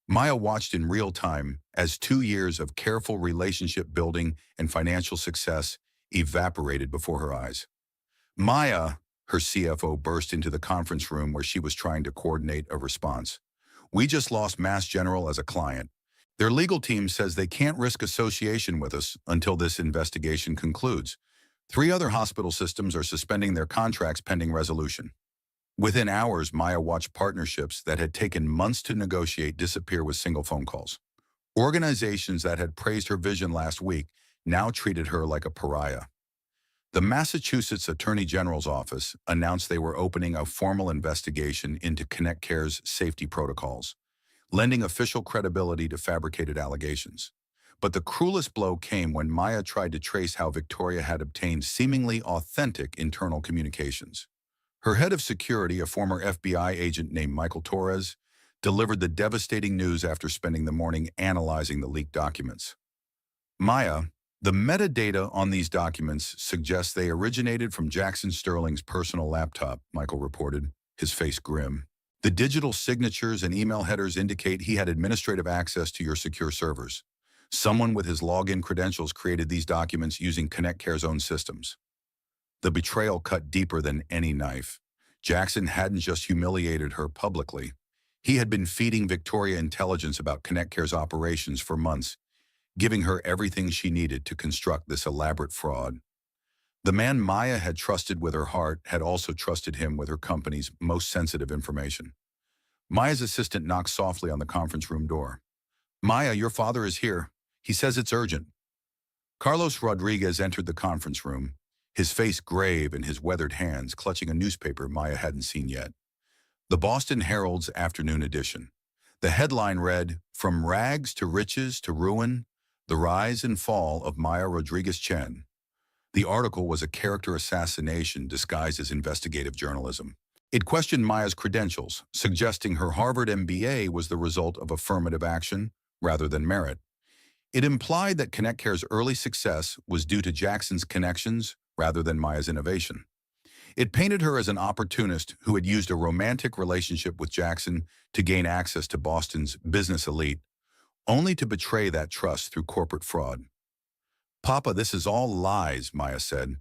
Maya watched in real time as 2 years of careful relationship building and financial success evaporated before her eyes. Maya, her CFO, burst into the conference room where she was trying to coordinate a response. We just lost Mass General as a client. Their legal team says they can't risk association with us until this investigation concludes. 3 other hospital systems are suspending their contracts pending resolution. Within hours, Maya watched partnerships that had taken months to negotiate disappear with single phone calls. Organizations that had praised her vision last week now treated her like a pariah. The Massachusetts Attorney General's office announced they were opening a formal investigation into ConnectCare's safety protocols, lending official credibility to fabricated allegations. But the cruelest blow came when Maya tried to trace how Victoria had obtained seemingly authentic internal communications. Her head of security, a former FBI agent named Michael Torres, delivered the devastating news after spending the morning analyzing the leaked documents. Maya, the metadata on these documents suggests they originated from Jackson Sterling's personal laptop, Michael reported, his face grim. The digital signatures and email headers indicate he had administrative access to your secure servers. Someone with his login credentials created these documents using ConnectCare's own systems. The betrayal cut deeper than any knife. Jackson hadn't just humiliated her publicly. He had been feeding Victoria intelligence about ConnectCare's operations for months, giving her everything she needed to construct this elaborate fraud. The man Maya had trusted with her heart had also trusted him with her company's most sensitive information. Maya's assistant knocked softly on the conference room door. Maya, your father is here. He says it's urgent. Carlos Rodriguez entered the conference room, his face grave and his weathered hands clutching a newspaper Maya hadn't seen yet. The Boston Herald's afternoon edition. The headline read, "From Rags to Riches to Ruin, the Rise and Fall of Maya Rodriguez Chen." The article was a character assassination disguised as investigative journalism. It questioned Maya's credentials, suggesting her Harvard MBA was the result of affirmative action rather than merit. It implied that ConnectCare's early success was due to Jackson's connections rather than Maya's innovation. It painted her as an opportunist who had used a romantic relationship with Jackson to gain access to Boston's business elite, only to betray that trust through corporate fraud. Papa, this is all lies, Maya said,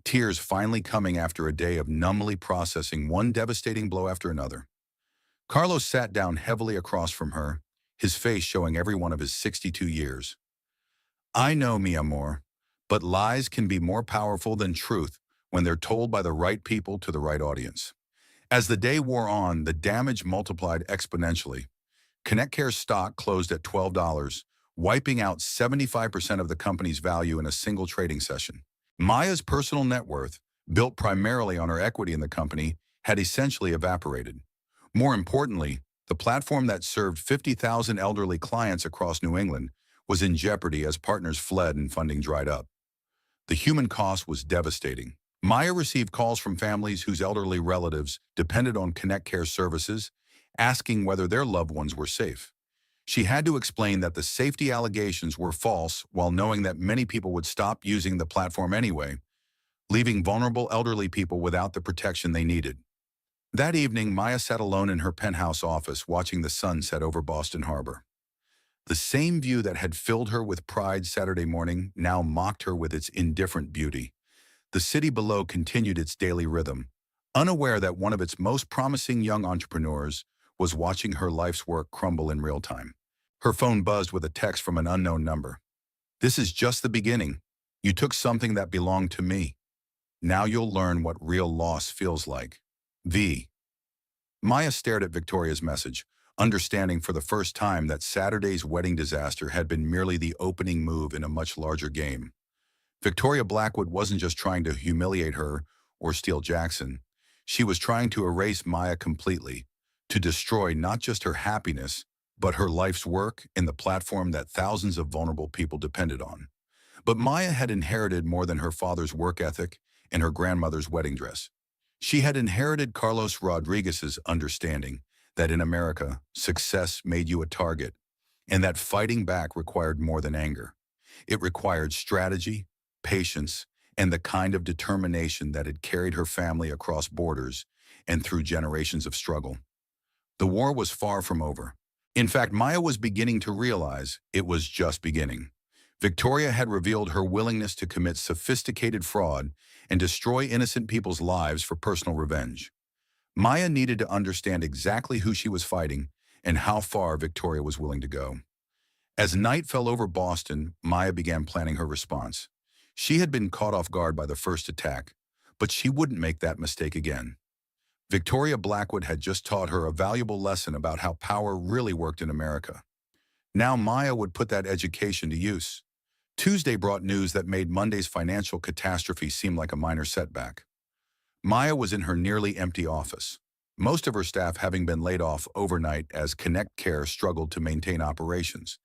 tears finally coming after a day of numbly processing one devastating blow after another. Carlos sat down heavily across from her, his face showing every one of his 62 years. I know, mi amor, but lies can be more powerful than truth when they're told by the right people to the right audience. As the day wore on, the damage multiplied exponentially. ConnectCare's stock closed at $12, wiping out 75% of the company's value in a single trading session. Maya's personal net worth, built primarily on her equity in the company, had essentially evaporated. More importantly, the platform that served 50,000 elderly clients across New England was in jeopardy as partners fled and funding dried up. The human cost was devastating. Maya received calls from families whose elderly relatives depended on ConnectCare services, asking whether their loved ones were safe. She had to explain that the safety allegations were false while knowing that many people would stop using the platform anyway, leaving vulnerable elderly people without the protection they needed. That evening, Maya sat alone in her penthouse office watching the sun set over Boston Harbor. The same view that had filled her with pride Saturday morning now mocked her with its indifferent beauty. The city below continued its daily rhythm, unaware that one of its most promising young entrepreneurs was watching her life's work crumble in real time. Her phone buzzed with a text from an unknown number. "This is just the beginning. You took something that belonged to me. Now you'll learn what real loss feels like. V." Maya stared at Victoria's message, understanding for the first time that Saturday's wedding disaster had been merely the opening move in a much larger game. Victoria Blackwood wasn't just trying to humiliate her or steal Jackson. She was trying to erase Maya completely, to destroy not just her happiness, but her life's work and the platform that thousands of vulnerable people depended on. But Maya had inherited more than her father's work ethic and her grandmother's wedding dress. She had inherited Carlos Rodriguez's understanding that in America, success made you a target, and that fighting back required more than anger. It required strategy, patience, and the kind of determination that had carried her family across borders and through generations of struggle. The war was far from over. In fact, Maya was beginning to realize it was just beginning. Victoria had revealed her willingness to commit sophisticated fraud and destroy innocent people's lives for personal revenge. Maya needed to understand exactly who she was fighting and how far Victoria was willing to go. As night fell over Boston, Maya began planning her response. She had been caught off guard by the first attack, but she wouldn't make that mistake again. Victoria Blackwood had just taught her a valuable lesson about how power really worked in America. Now Maya would put that education to use. Tuesday brought news that made Monday's financial catastrophe seem like a minor setback. Maya was in her nearly empty office, most of her staff having been laid off overnight as Connect Care struggled to maintain operations,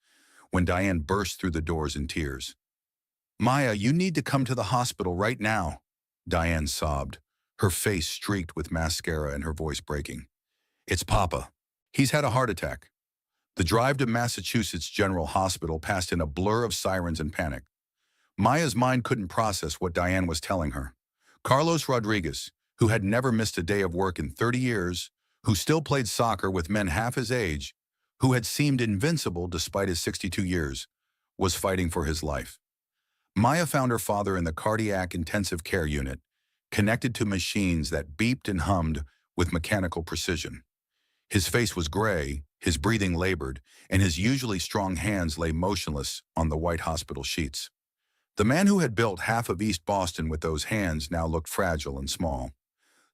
when Diane burst through the doors in tears. "Maya, you need to come to the hospital right now," Diane sobbed, her face streaked with mascara and her voice breaking. "It's Papa. He's had a heart attack." The drive to Massachusetts General Hospital passed in a blur of sirens and panic. Maya's mind couldn't process what Diane was telling her. Carlos Rodriguez, who had never missed a day of work in 30 years, who still played soccer with men half his age, who had seemed invincible despite his 62 years, was fighting for his life. Maya found her father in the cardiac intensive care unit, connected to machines that beeped and hummed with mechanical precision. His face was gray, his breathing labored, and his usually strong hands lay motionless on the white hospital sheets. The man who had built half of East Boston with those hands now looked fragile and small.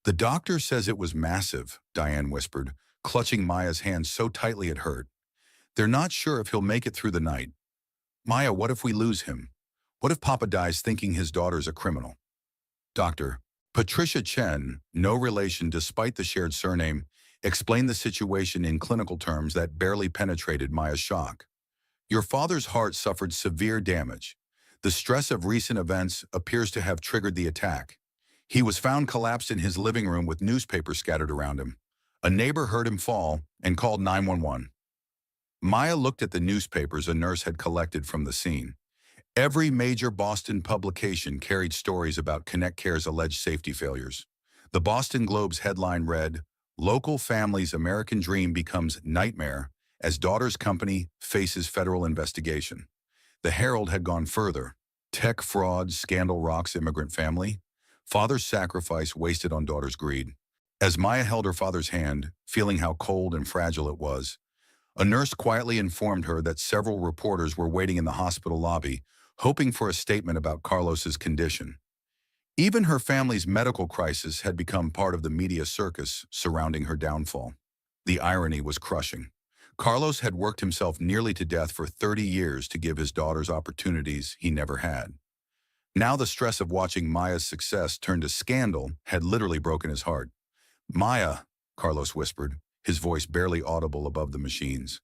"The doctor says it was massive," Diane whispered, clutching Maya's hand so tightly it hurt. "They're not sure if he'll make it through the night. Maya, what if we lose him? What if Papa dies thinking his daughter's a criminal?" Dr. Patricia Chen, no relation despite the shared surname, explained the situation in clinical terms that barely penetrated Maya's shock. "Your father's heart suffered severe damage. The stress of recent events appears to have triggered the attack. He was found collapsed in his living room with newspapers scattered around him. A neighbor heard him fall and called 911. Maya looked at the newspapers a nurse had collected from the scene. Every major Boston publication carried stories about Connect Care's alleged safety failures. The Boston Globe's headline read, "Local Family's American Dream Becomes Nightmare as Daughter's Company Faces Federal Investigation." The Herald had gone further. "Tech fraud, scandal rocks immigrant family. Father's sacrifice wasted on daughter's greed." As Maya held her father's hand, feeling how cold and fragile it was, a nurse quietly informed her that several reporters were waiting in the hospital lobby, hoping for a statement about Carlos's condition. Even her family's medical crisis had become part of the media circus surrounding her downfall. The irony was crushing. Carlos had worked himself nearly to death for 30 years to give his daughters opportunities he never had. Now the stress of watching Maya's success turn to scandal had literally broken his heart. "Maya," Carlos whispered, his voice barely audible above the machines.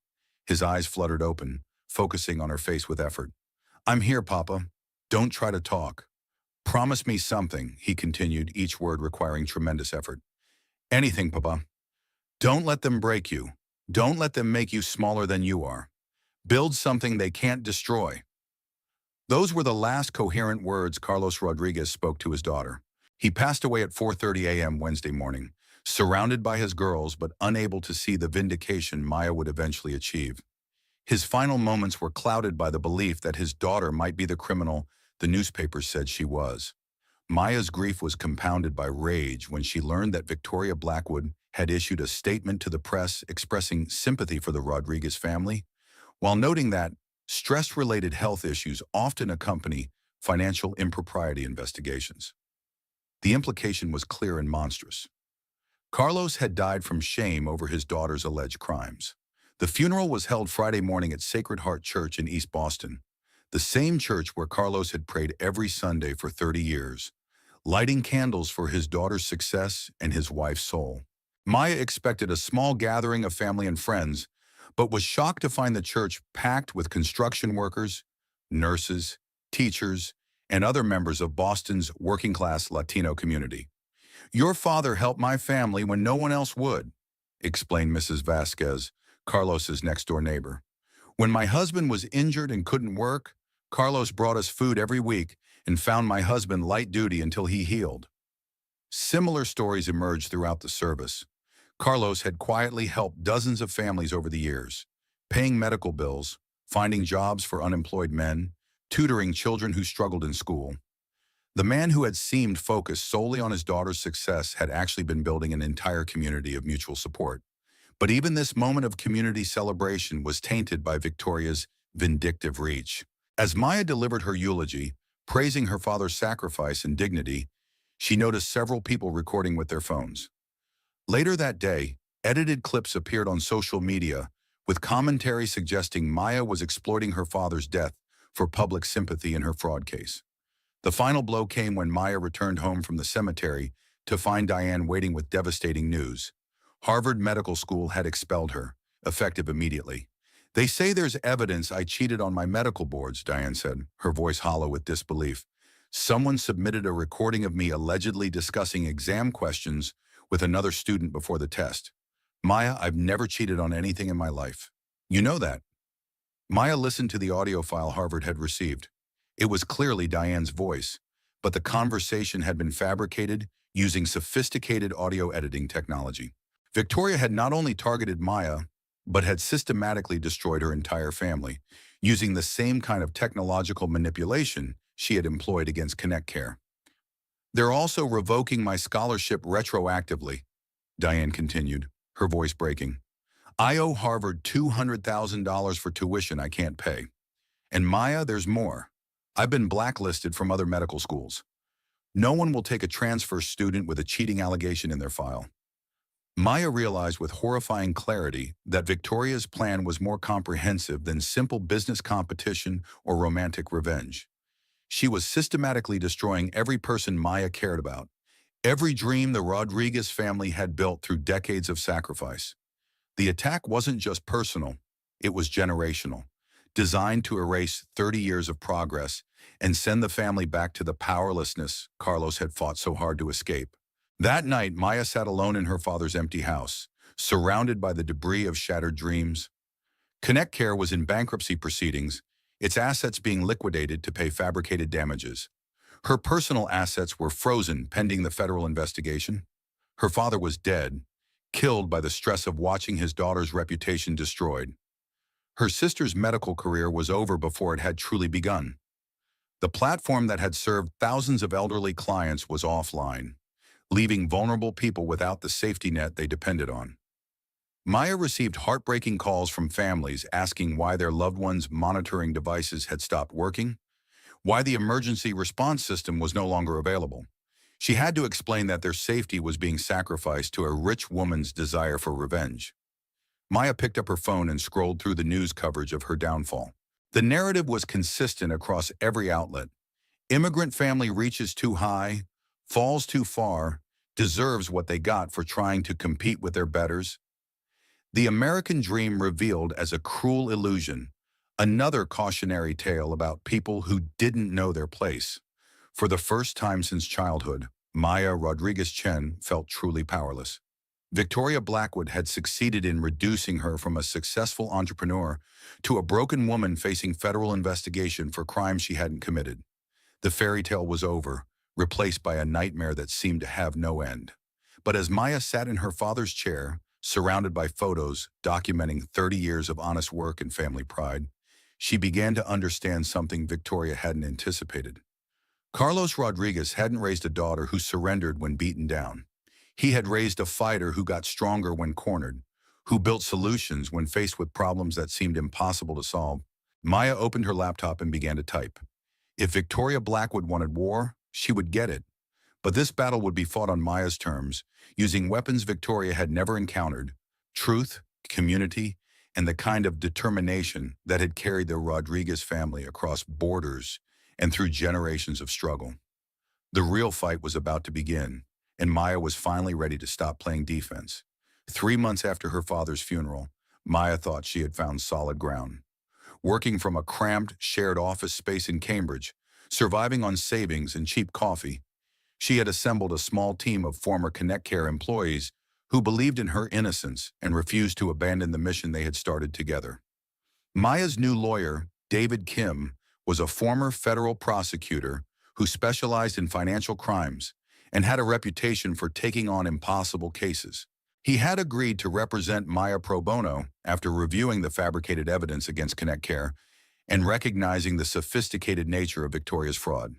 His eyes fluttered open, focusing on her face with effort. "I'm here, Papa. Don't try to talk. Promise me something," he continued, each word requiring tremendous effort. "Anything, Papa. Don't let them break you. Don't let them make you smaller than you are. Build something they can't destroy." Those were the last coherent words Carlos Rodriguez spoke to his daughter. He passed away at 4:30 a.m. Wednesday morning, surrounded by his girls but unable to see the vindication Maya would eventually achieve. His final moments were clouded by the belief that his daughter might be the criminal the newspapers said she was. Maya's grief was compounded by rage when she learned that Victoria Blackwood had issued a statement to the press expressing sympathy for the Rodriguez family, while noting that stress-related health issues often accompany financial impropriety investigations. The implication was clear and monstrous. Carlos had died from shame over his daughter's alleged crimes. The funeral was held Friday morning at Sacred Heart Church in East Boston, the same church where Carlos had prayed every Sunday for 30 years, lighting candles for his daughter's success and his wife's soul. Maya expected a small gathering of family and friends, but was shocked to find the church packed with construction workers, nurses, teachers, and other members of Boston's working-class Latino community. "Your father helped my family when no one else would," explained Mrs. Vasquez, Carlos's next-door neighbor. "When my husband was injured and couldn't work, Carlos brought us food every week and found my husband light duty until he healed." Similar stories emerged throughout the service. Carlos had quietly helped dozens of families over the years, paying medical bills, finding jobs for unemployed men, tutoring children who struggled in school. The man who had seemed focused solely on his daughter's success had actually been building an entire community of mutual support. But even this moment of community celebration was tainted by Victoria's vindictive reach. As Maya delivered her eulogy, praising her father's sacrifice and dignity, she noticed several people recording with their phones. Later that day, edited clips appeared on social media, with commentary suggesting Maya was exploiting her father's death for public sympathy in her fraud case. The final blow came when Maya returned home from the cemetery to find Diane waiting with devastating news. Harvard Medical School had expelled her, effective immediately. "They say there's evidence I cheated on my medical boards," Diane said, her voice hollow with disbelief. "Someone submitted a recording of me allegedly discussing exam questions with another student before the test. Maya, I've never cheated on anything in my life. You know that." Maya listened to the audio file Harvard had received. It was clearly Diane's voice, but the conversation had been fabricated using sophisticated audio editing technology. Victoria had not only targeted Maya, but had systematically destroyed her entire family, using the same kind of technological manipulation she had employed against Connect Care. "They're also revoking my scholarship retroactively," Diane continued, her voice breaking. "I owe Harvard $200,000 for tuition I can't pay. And Maya, there's more. I've been blacklisted from other medical schools. No one will take a transfer student with a cheating allegation in their file." Maya realized with horrifying clarity that Victoria's plan was more comprehensive than simple business competition or romantic revenge. She was systematically destroying every person Maya cared about, every dream the Rodriguez family had built through decades of sacrifice. The attack wasn't just personal, it was generational, designed to erase 30 years of progress and send the family back to the powerlessness Carlos had fought so hard to escape. That night, Maya sat alone in her father's empty house, surrounded by the debris of shattered dreams. Connect Care was in bankruptcy proceedings, its assets being liquidated to pay fabricated damages. Her personal assets were frozen pending the federal investigation. Her father was dead, killed by the stress of watching his daughter's reputation destroyed. Her sister's medical career was over before it had truly begun. The platform that had served thousands of elderly clients was offline, leaving vulnerable people without the safety net they depended on. Maya received heartbreaking calls from families asking why their loved ones' monitoring devices had stopped working, why the emergency response system was no longer available. She had to explain that their safety was being sacrificed to a rich woman's desire for revenge. Maya picked up her phone and scrolled through the news coverage of her downfall. The narrative was consistent across every outlet. Immigrant family reaches too high, falls too far, deserves what they got for trying to compete with their betters. The American dream revealed as a cruel illusion, another cautionary tale about people who didn't know their place. For the first time since childhood, Maya Rodriguez Chen felt truly powerless. Victoria Blackwood had succeeded in reducing her from a successful entrepreneur to a broken woman facing federal investigation for crimes she hadn't committed. The fairy tale was over, replaced by a nightmare that seemed to have no end. But as Maya sat in her father's chair, surrounded by photos documenting 30 years of honest work and family pride, she began to understand something Victoria hadn't anticipated. Carlos Rodriguez hadn't raised a daughter who surrendered when beaten down. He had raised a fighter who got stronger when cornered, who built solutions when faced with problems that seemed impossible to solve. Maya opened her laptop and began to type. If Victoria Blackwood wanted war, she would get it. But this battle would be fought on Maya's terms, using weapons Victoria had never encountered: truth, community, and the kind of determination that had carried the Rodriguez family across borders and through generations of struggle. The real fight was about to begin, and Maya was finally ready to stop playing defense. 3 months after her father's funeral, Maya thought she had found solid ground. Working from a cramped, shared office space in Cambridge, surviving on savings and cheap coffee, she had assembled a small team of former Connect Care employees who believed in her innocence and refused to abandon the mission they had started together. Maya's new lawyer, David Kim, was a former federal prosecutor who specialized in financial crimes and had a reputation for taking on impossible cases. He had agreed to represent Maya pro bono after reviewing the fabricated evidence against Connect Care and recognizing the sophisticated nature of Victoria's fraud.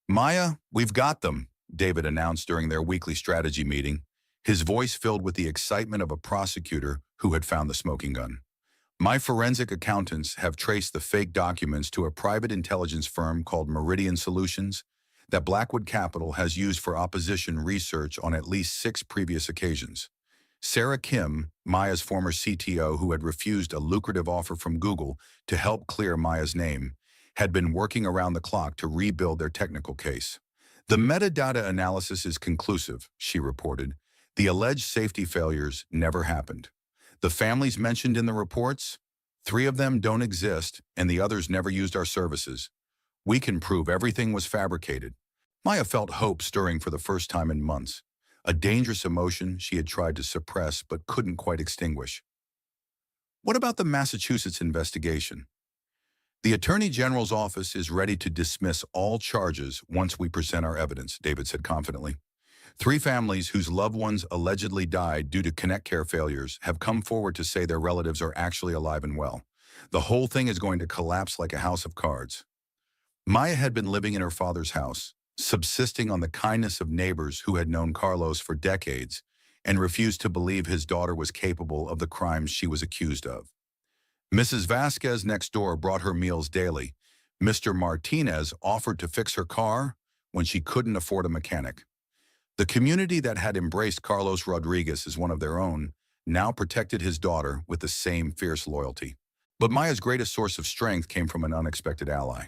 "Maya, we've got them," David announced during their weekly strategy meeting, his voice filled with the excitement of a prosecutor who had found the smoking gun. "My forensic accountants have traced the fake documents to a private intelligence firm called Meridian Solutions that Blackwood Capital has used for opposition research on at least 6 previous occasions. Sarah Kim, Maya's former CTO who had refused a lucrative offer from Google to help clear Maya's name, had been working around the clock to rebuild their technical case. The metadata analysis is conclusive," she reported. "The alleged safety failures never happened. The families mentioned in the reports, 3 of them don't exist and the others never used our services. We can prove everything was fabricated." Maya felt hope stirring for the first time in months, a dangerous emotion she had tried to suppress but couldn't quite extinguish. "What about the Massachusetts investigation?" "The Attorney General's office is ready to dismiss all charges once we present our evidence," David said confidently. 3 families whose loved ones allegedly died due to Connect Care failures have come forward to say their relatives are actually alive and well. The whole thing is going to collapse like a house of cards. Maya had been living in her father's house, subsisting on the kindness of neighbors who had known Carlos for decades and refused to believe his daughter was capable of the crimes she was accused of. Mrs. Vasquez next door brought her meals daily. Mr. Martinez offered to fix her car when she couldn't afford a mechanic. The community that had embraced Carlos Rodriguez as one of their own now protected his daughter with the same fierce loyalty. But Maya's greatest source of strength came from an unexpected ally.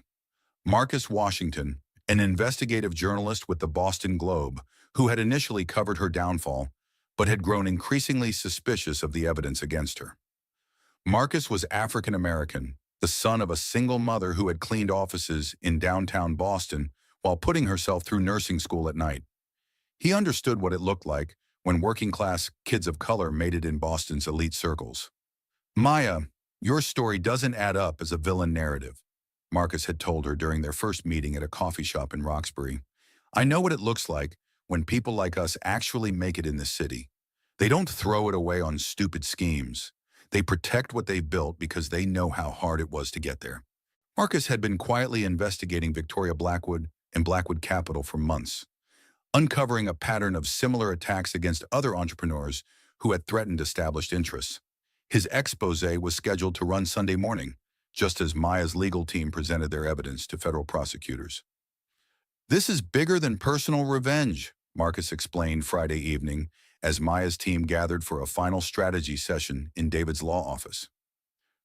Marcus Washington, an investigative journalist with the Boston Globe, who had initially covered her downfall, but had grown increasingly suspicious of the evidence against her. Marcus was African American, the son of a single mother who had cleaned offices in downtown Boston while putting herself through nursing school at night. He understood what it looked like when working-class kids of color made it in Boston's elite circles. "Maya, your story doesn't add up as a villain narrative," Marcus had told her during their first meeting at a coffee shop in Roxbury. "I know what it looks like when people like us actually make it in this city. They don't throw it away on stupid schemes. They protect what they built because they know how hard it was to get there." Marcus had been quietly investigating Victoria Blackwood and Blackwood Capital for months, uncovering a pattern of similar attacks against other entrepreneurs who had threatened established interests. His expose was scheduled to run Sunday morning, just as Maya's legal team presented their evidence to federal prosecutors. "This is bigger than personal revenge," Marcus explained Friday evening as Maya's team gathered for a final strategy session in David's law office.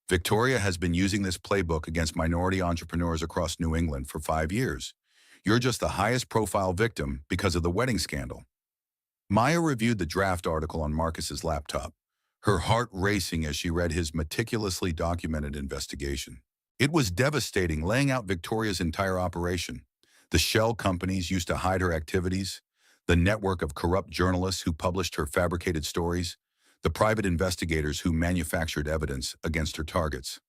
"Victoria has been using this playbook against minority entrepreneurs across New England for 5 years. You're just the highest profile victim because of the wedding scandal." Maya reviewed the draft article on Marcus's laptop, her heart racing as she read his meticulously documented investigation. It was devastating, laying out Victoria's entire operation. The shell companies used to hide her activities, the network of corrupt journalists who published her fabricated stories, the private investigators who manufactured evidence against her targets.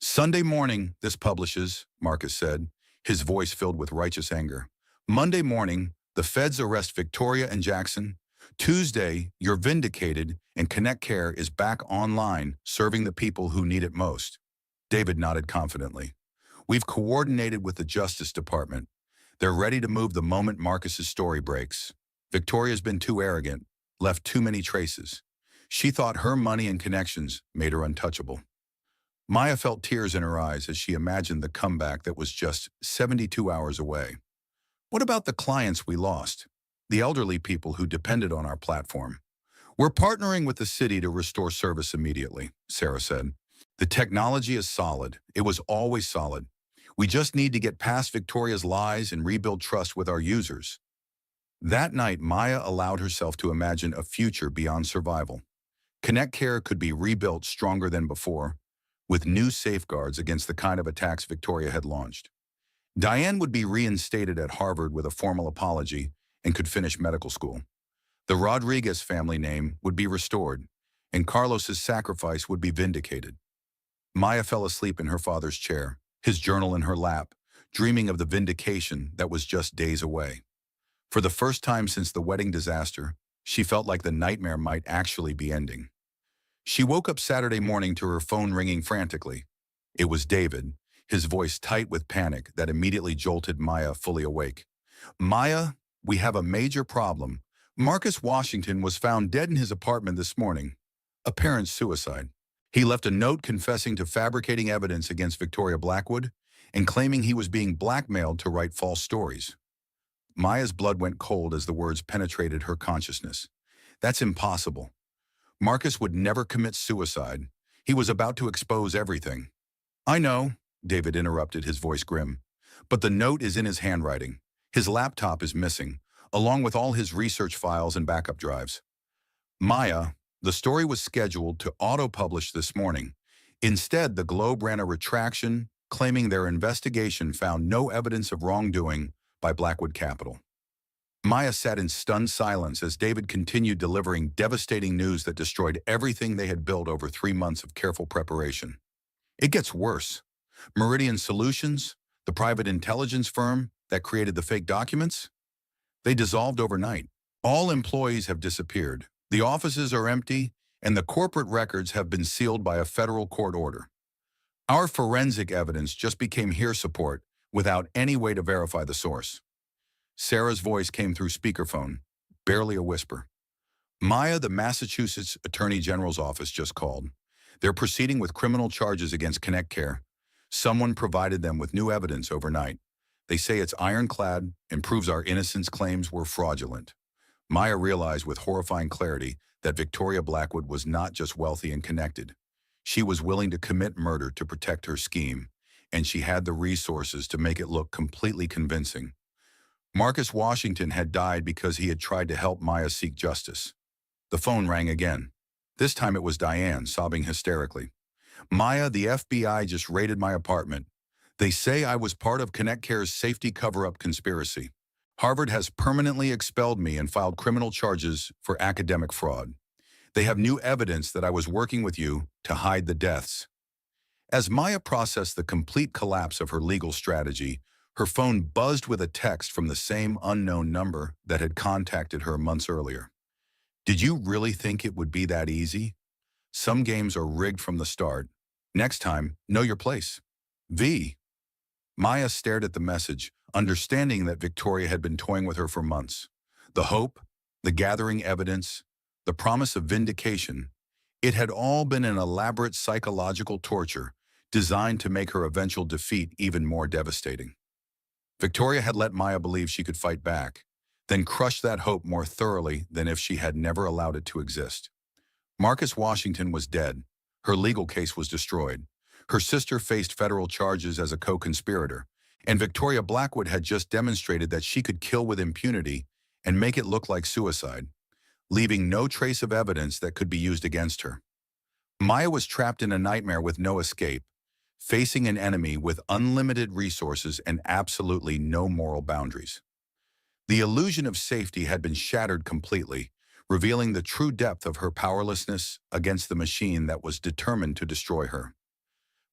Sunday morning, this publishes, Marcus said, his voice filled with righteous anger. Monday morning, the feds arrest Victoria and Jackson. Tuesday, you're vindicated and Connect Care is back online serving the people who need it most. David nodded confidently. We've coordinated with the Justice Department. They're ready to move the moment Marcus's story breaks. Victoria's been too arrogant, left too many traces. She thought her money and connections made her untouchable. Maya felt tears in her eyes as she imagined the comeback that was just 72 hours away. What about the clients we lost? The elderly people who depended on our platform? We're partnering with the city to restore service immediately, Sarah said. The technology is solid. It was always solid. We just need to get past Victoria's lies and rebuild trust with our users. That night, Maya allowed herself to imagine a future beyond survival. Connect Care could be rebuilt stronger than before, with new safeguards against the kind of attacks Victoria had launched. Diane would be reinstated at Harvard with a formal apology and could finish medical school. The Rodriguez family name would be restored, and Carlos's sacrifice would be vindicated. Maya fell asleep in her father's chair, his journal in her lap, dreaming of the vindication that was just days away. For the first time since the wedding disaster, she felt like the nightmare might actually be ending. She woke up Saturday morning to her phone ringing frantically. It was David, his voice tight with panic that immediately jolted Maya fully awake. Maya, we have a major problem. Marcus Washington was found dead in his apartment this morning. Apparent suicide. He left a note confessing to fabricating evidence against Victoria Blackwood and claiming he was being blackmailed to write false stories. Maya's blood went cold as the words penetrated her consciousness. That's impossible. Marcus would never commit suicide. He was about to expose everything. I know, David interrupted, his voice grim. But the note is in his handwriting. His laptop is missing, along with all his research files and backup drives. Maya, the story was scheduled to auto-publish this morning. Instead, the Globe ran a retraction, claiming their investigation found no evidence of wrongdoing by Blackwood Capital. Maya sat in stunned silence as David continued delivering devastating news that destroyed everything they had built over 3 months of careful preparation. It gets worse. Meridian Solutions, the private intelligence firm that created the fake documents, they dissolved overnight. All employees have disappeared. The offices are empty, and the corporate records have been sealed by a federal court order. Our forensic evidence just became hear support without any way to verify the source. Sarah's voice came through speakerphone, barely a whisper. Maya, the Massachusetts Attorney General's office just called. They're proceeding with criminal charges against Connect Care. Someone provided them with new evidence overnight. They say it's ironclad and proves our innocence claims were fraudulent. Maya realized with horrifying clarity that Victoria Blackwood was not just wealthy and connected. She was willing to commit murder to protect her scheme, and she had the resources to make it look completely convincing. Marcus Washington had died because he had tried to help Maya seek justice. The phone rang again. This time it was Diane, sobbing hysterically. Maya, the FBI just raided my apartment. They say I was part of Connect Care's safety cover-up conspiracy. Harvard has permanently expelled me and filed criminal charges for academic fraud. They have new evidence that I was working with you to hide the deaths. As Maya processed the complete collapse of her legal strategy, her phone buzzed with a text from the same unknown number that had contacted her months earlier. Did you really think it would be that easy? Some games are rigged from the start. Next time, know your place. V. Maya stared at the message, understanding that Victoria had been toying with her for months. The hope, the gathering evidence, the promise of vindication, it had all been an elaborate psychological torture designed to make her eventual defeat even more devastating. Victoria had let Maya believe she could fight back, then crush that hope more thoroughly than if she had never allowed it to exist. Marcus Washington was dead. Her legal case was destroyed. Her sister faced federal charges as a co-conspirator, and Victoria Blackwood had just demonstrated that she could kill with impunity and make it look like suicide, leaving no trace of evidence that could be used against her. Maya was trapped in a nightmare with no escape, facing an enemy with unlimited resources and absolutely no moral boundaries. The illusion of safety had been shattered completely, revealing the true depth of her powerlessness against the machine that was determined to destroy her.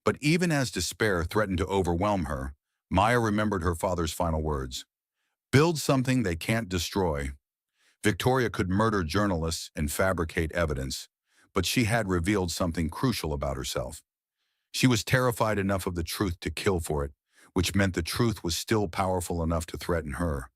But even as despair threatened to overwhelm her, Maya remembered her father's final words. Build something they can't destroy. Victoria could murder journalists and fabricate evidence, but she had revealed something crucial about herself. She was terrified enough of the truth to kill for it, which meant the truth was still powerful enough to threaten her.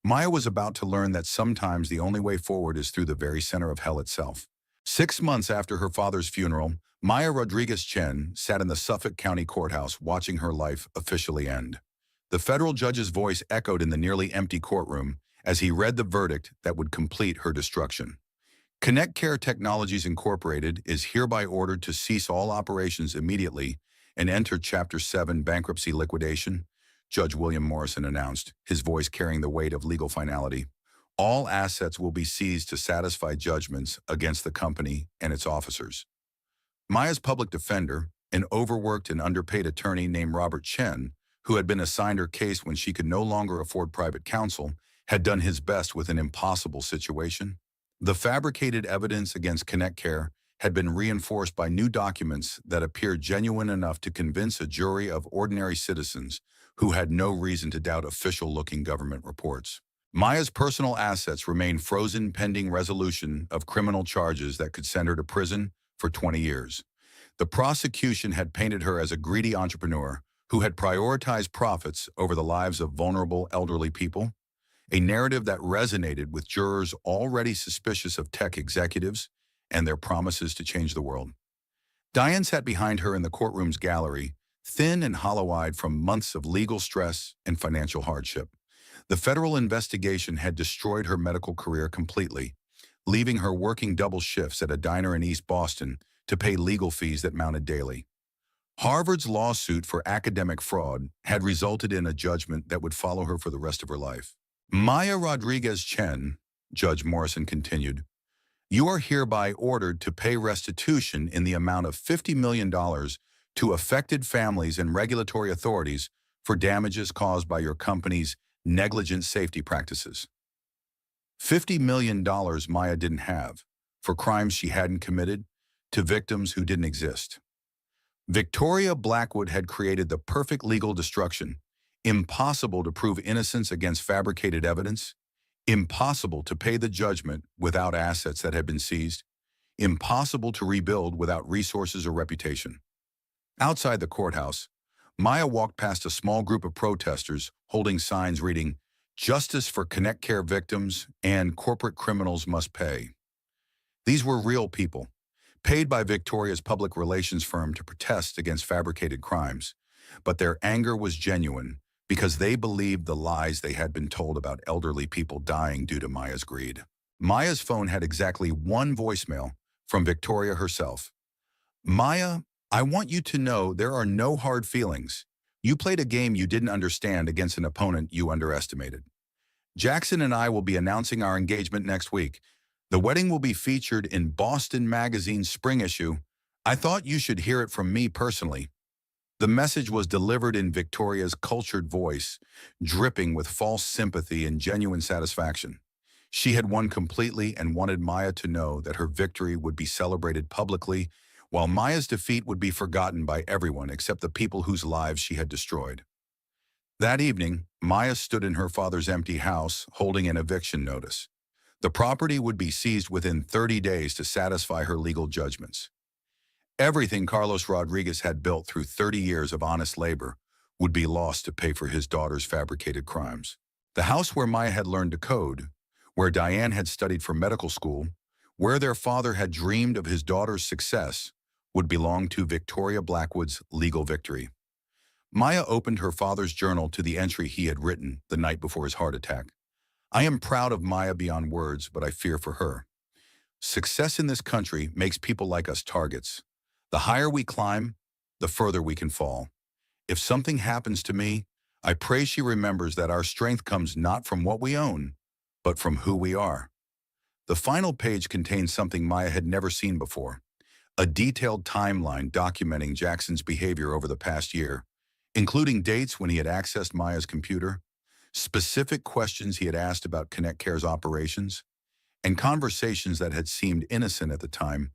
Maya was about to learn that sometimes the only way forward is through the very center of hell itself. 6 months after her father's funeral, Maya Rodriguez Chen sat in the Suffolk County Courthouse watching her life officially end. The federal judge's voice echoed in the nearly empty courtroom as he read the verdict that would complete her destruction. Connect Care Technologies Incorporated is hereby ordered to cease all operations immediately and enter Chapter 7 bankruptcy liquidation, Judge William Morrison announced, his voice carrying the weight of legal finality. All assets will be seized to satisfy judgments against the company and its officers. Maya's public defender, an overworked and underpaid attorney named Robert Chen, who had been assigned her case when she could no longer afford private counsel, had done his best with an impossible situation. The fabricated evidence against Connect Care had been reinforced by new documents that appeared genuine enough to convince a jury of ordinary citizens who had no reason to doubt official-looking government reports. Maya's personal assets remained frozen pending resolution of criminal charges that could send her to prison for 20 years. The prosecution had painted her as a greedy entrepreneur who had prioritized profits over the lives of vulnerable elderly people, a narrative that resonated with jurors already suspicious of tech executives and their promises to change the world. Diane sat behind her in the courtroom's gallery, thin and hollow-eyed from months of legal stress and financial hardship. The federal investigation had destroyed her medical career completely, leaving her working double shifts at a diner in East Boston to pay legal fees that mounted daily. Harvard's lawsuit for academic fraud had resulted in a judgment that would follow her for the rest of her life. Maya Rodriguez Chen, Judge Morrison continued, you are hereby ordered to pay restitution in the amount of $50 million to affected families and regulatory authorities for damages caused by your company's negligent safety practices. $50 million Maya didn't have, for crimes she hadn't committed, to victims who didn't exist. Victoria Blackwood had created the perfect legal destruction, impossible to prove innocence against fabricated evidence, impossible to pay the judgment without assets that had been seized, impossible to rebuild without resources or reputation. Outside the courthouse, Maya walked past a small group of protesters holding signs reading, Justice for Connect Care Victims and Corporate Criminals Must Pay. These were real people, paid by Victoria's public relations firm to protest against fabricated crimes, but their anger was genuine because they believed the lies they had been told about elderly people dying due to Maya's greed. Maya's phone had exactly one voicemail from Victoria herself. Maya, I want you to know there are no hard feelings. You played a game you didn't understand against an opponent you underestimated. Jackson and I will be announcing our engagement next week. The wedding will be featured in Boston Magazine's spring issue. I thought you should hear it from me personally. The message was delivered in Victoria's cultured voice, dripping with false sympathy and genuine satisfaction. She had won completely and wanted Maya to know that her victory would be celebrated publicly, while Maya's defeat would be forgotten by everyone except the people whose lives she had destroyed. That evening, Maya stood in her father's empty house holding an eviction notice. The property would be seized within 30 days to satisfy her legal judgments. Everything Carlos Rodriguez had built through 30 years of honest labor would be lost to pay for his daughter's fabricated crimes. The house where Maya had learned to code, where Diane had studied for medical school, where their father had dreamed of his daughter's success, would belong to Victoria Blackwood's legal victory. Maya opened her father's journal to the entry he had written the night before his heart attack. I am proud of Maya beyond words, but I fear for her. Success in this country makes people like us targets. The higher we climb, the further we can fall. If something happens to me, I pray she remembers that our strength comes not from what we own, but from who we are. The final page contains something Maya had never seen before, a detailed timeline documenting Jackson's behavior over the past year, including dates when he had accessed Maya's computer, specific questions he had asked about Connect Care's operations, and conversations that had seemed innocent at the time,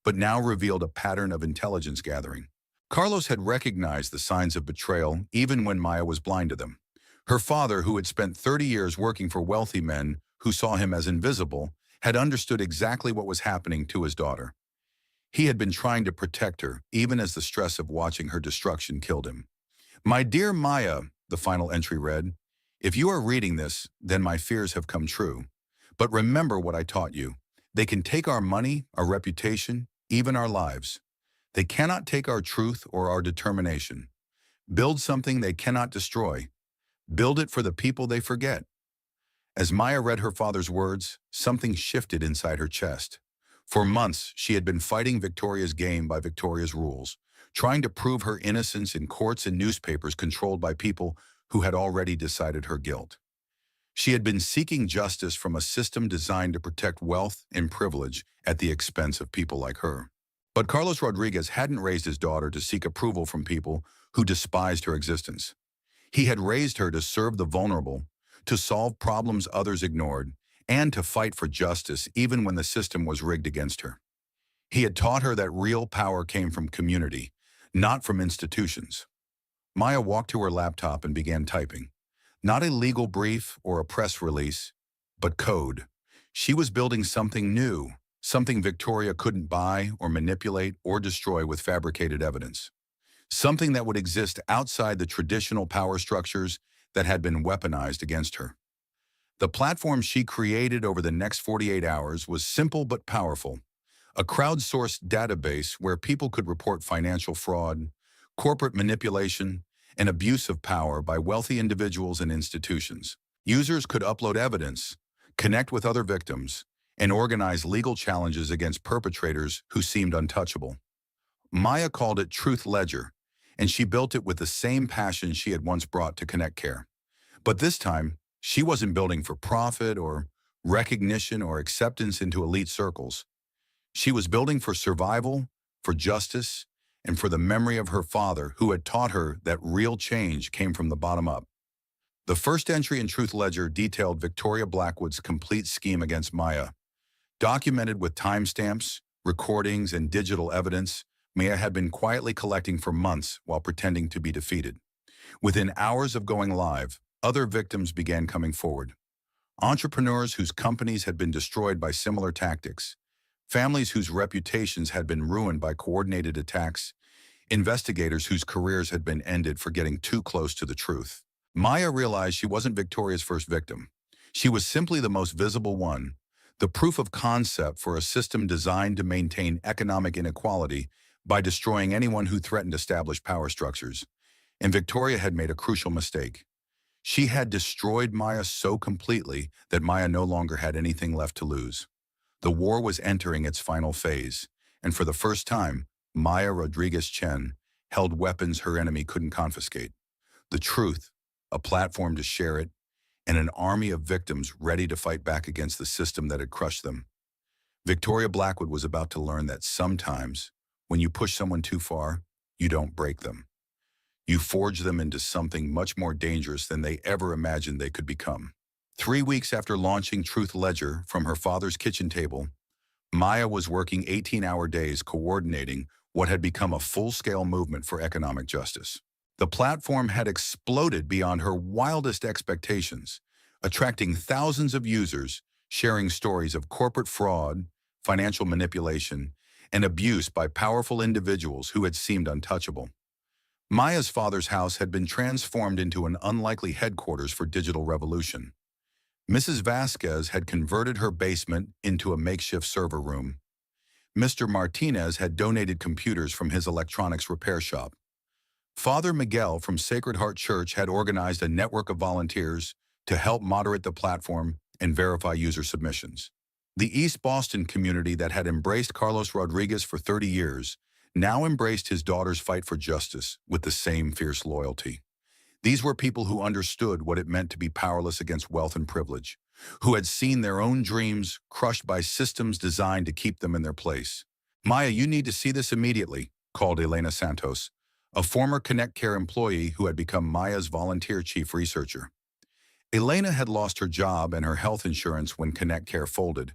but now revealed a pattern of intelligence gathering. Carlos had recognized the signs of betrayal even when Maya was blind to them. Her father, who had spent 30 years working for wealthy men who saw him as invisible, had understood exactly what was happening to his daughter. He had been trying to protect her, even as the stress of watching her destruction killed him. "My dear Maya," the final entry read, "if you are reading this, then my fears have come true. But remember what I taught you. They can take our money, our reputation, even our lives. They cannot take our truth or our determination. Build something they cannot destroy. Build it for the people they forget." As Maya read her father's words, something shifted inside her chest. For months, she had been fighting Victoria's game by Victoria's rules, trying to prove her innocence in courts and newspapers controlled by people who had already decided her guilt. She had been seeking justice from a system designed to protect wealth and privilege at the expense of people like her. But Carlos Rodriguez hadn't raised his daughter to seek approval from people who despised her existence. He had raised her to serve the vulnerable, to solve problems others ignored, and to fight for justice even when the system was rigged against her. He had taught her that real power came from community, not from institutions. Maya walked to her laptop and began typing. Not a legal brief or a press release, but code. She was building something new, something Victoria couldn't buy or manipulate or destroy with fabricated evidence. Something that would exist outside the traditional power structures that had been weaponized against her. The platform she created over the next 48 hours was simple but powerful. A crowdsourced database where people could report financial fraud, corporate manipulation, and abuse of power by wealthy individuals and institutions. Users could upload evidence, connect with other victims, and organize legal challenges against perpetrators who seemed untouchable. Maya called it Truth Ledger, and she built it with the same passion she had once brought to Connect Care. But this time, she wasn't building for profit or recognition or acceptance into elite circles. She was building for survival, for justice, and for the memory of her father who had taught her that real change came from the bottom up. The first entry in Truth Ledger detailed Victoria Blackwood's complete scheme against Maya. Documented with timestamps, recordings, and digital evidence, Maya had been quietly collecting for months while pretending to be defeated. Within hours of going live, other victims began coming forward. Entrepreneurs whose companies had been destroyed by similar tactics, families whose reputations had been ruined by coordinated attacks, investigators whose careers had been ended for getting too close to the truth. Maya realized she wasn't Victoria's first victim. She was simply the most visible one, the proof of concept for a system designed to maintain economic inequality by destroying anyone who threatened established power structures. And Victoria had made a crucial mistake. She had destroyed Maya so completely that Maya no longer had anything left to lose. The war was entering its final phase, and for the first time, Maya Rodriguez Chen held weapons her enemy couldn't confiscate. The truth, a platform to share it, and an army of victims ready to fight back against the system that had crushed them. Victoria Blackwood was about to learn that sometimes, when you push someone too far, you don't break them. You forge them into something much more dangerous than they ever imagined they could become. 3 weeks after launching Truth Ledger from her father's kitchen table, Maya was working 18-hour days coordinating what had become a full-scale movement for economic justice. The platform had exploded beyond her wildest expectations, attracting thousands of users sharing stories of corporate fraud, financial manipulation, and abuse by powerful individuals who had seemed untouchable. Maya's father's house had been transformed into an unlikely headquarters for digital revolution. Mrs. Vasquez had converted her basement into a makeshift server room. Mr. Martinez had donated computers from his electronics repair shop. Father Miguel from Sacred Heart Church had organized a network of volunteers to help moderate the platform and verify user submissions. The East Boston community that had embraced Carlos Rodriguez for 30 years now embraced his daughter's fight for justice with the same fierce loyalty. These were people who understood what it meant to be powerless against wealth and privilege, who had seen their own dreams crushed by systems designed to keep them in their place. "Maya, you need to see this immediately," called Elena Santos, a former Connect Care employee who had become Maya's volunteer chief researcher. Elena had lost her job and her health insurance when Connect Care folded,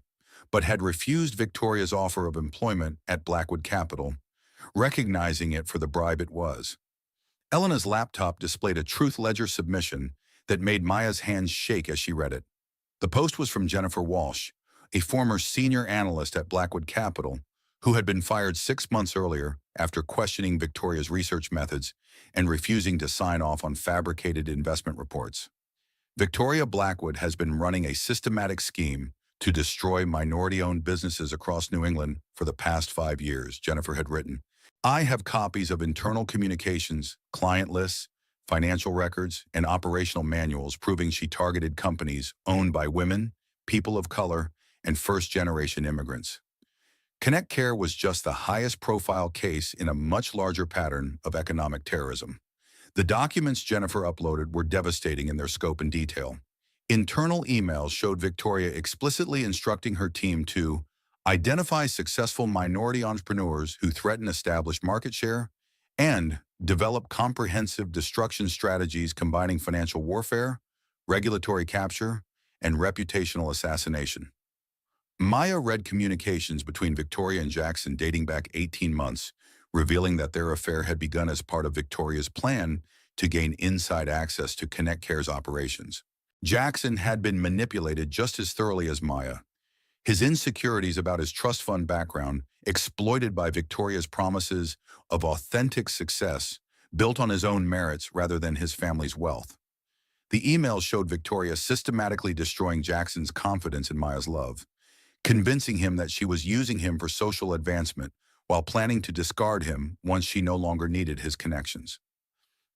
but had refused Victoria's offer of employment at Blackwood Capital, recognizing it for the bribe it was. Elena's laptop displayed a Truth Ledger submission that made Maya's hands shake as she read it. The post was from Jennifer Walsh, a former senior analyst at Blackwood Capital, who had been fired 6 months earlier after questioning Victoria's research methods and refusing to sign off on fabricated investment reports. Victoria Blackwood has been running a systematic scheme to destroy minority-owned businesses across New England for the past 5 years, Jennifer had written. I have copies of internal communications, client lists, financial records, and operational manuals proving she targeted companies owned by women, people of color, and first-generation immigrants. Connect Care was just the highest-profile case in a much larger pattern of economic terrorism. The documents Jennifer uploaded were devastating in their scope and detail. Internal emails showed Victoria explicitly instructing her team to identify successful minority entrepreneurs who threaten established market share and develop comprehensive destruction strategies combining financial warfare, regulatory capture, and reputational assassination. Maya read communications between Victoria and Jackson dating back 18 months, revealing that their affair had begun as part of Victoria's plan to gain inside access to Connect Care's operations. Jackson had been manipulated just as thoroughly as Maya. His insecurities about his trust fund background, exploited by Victoria's promises of authentic success, built on his own merits rather than his family's wealth. The emails showed Victoria systematically destroying Jackson's confidence in Maya's love, convincing him that she was using him for social advancement while planning to discard him once she no longer needed his connections.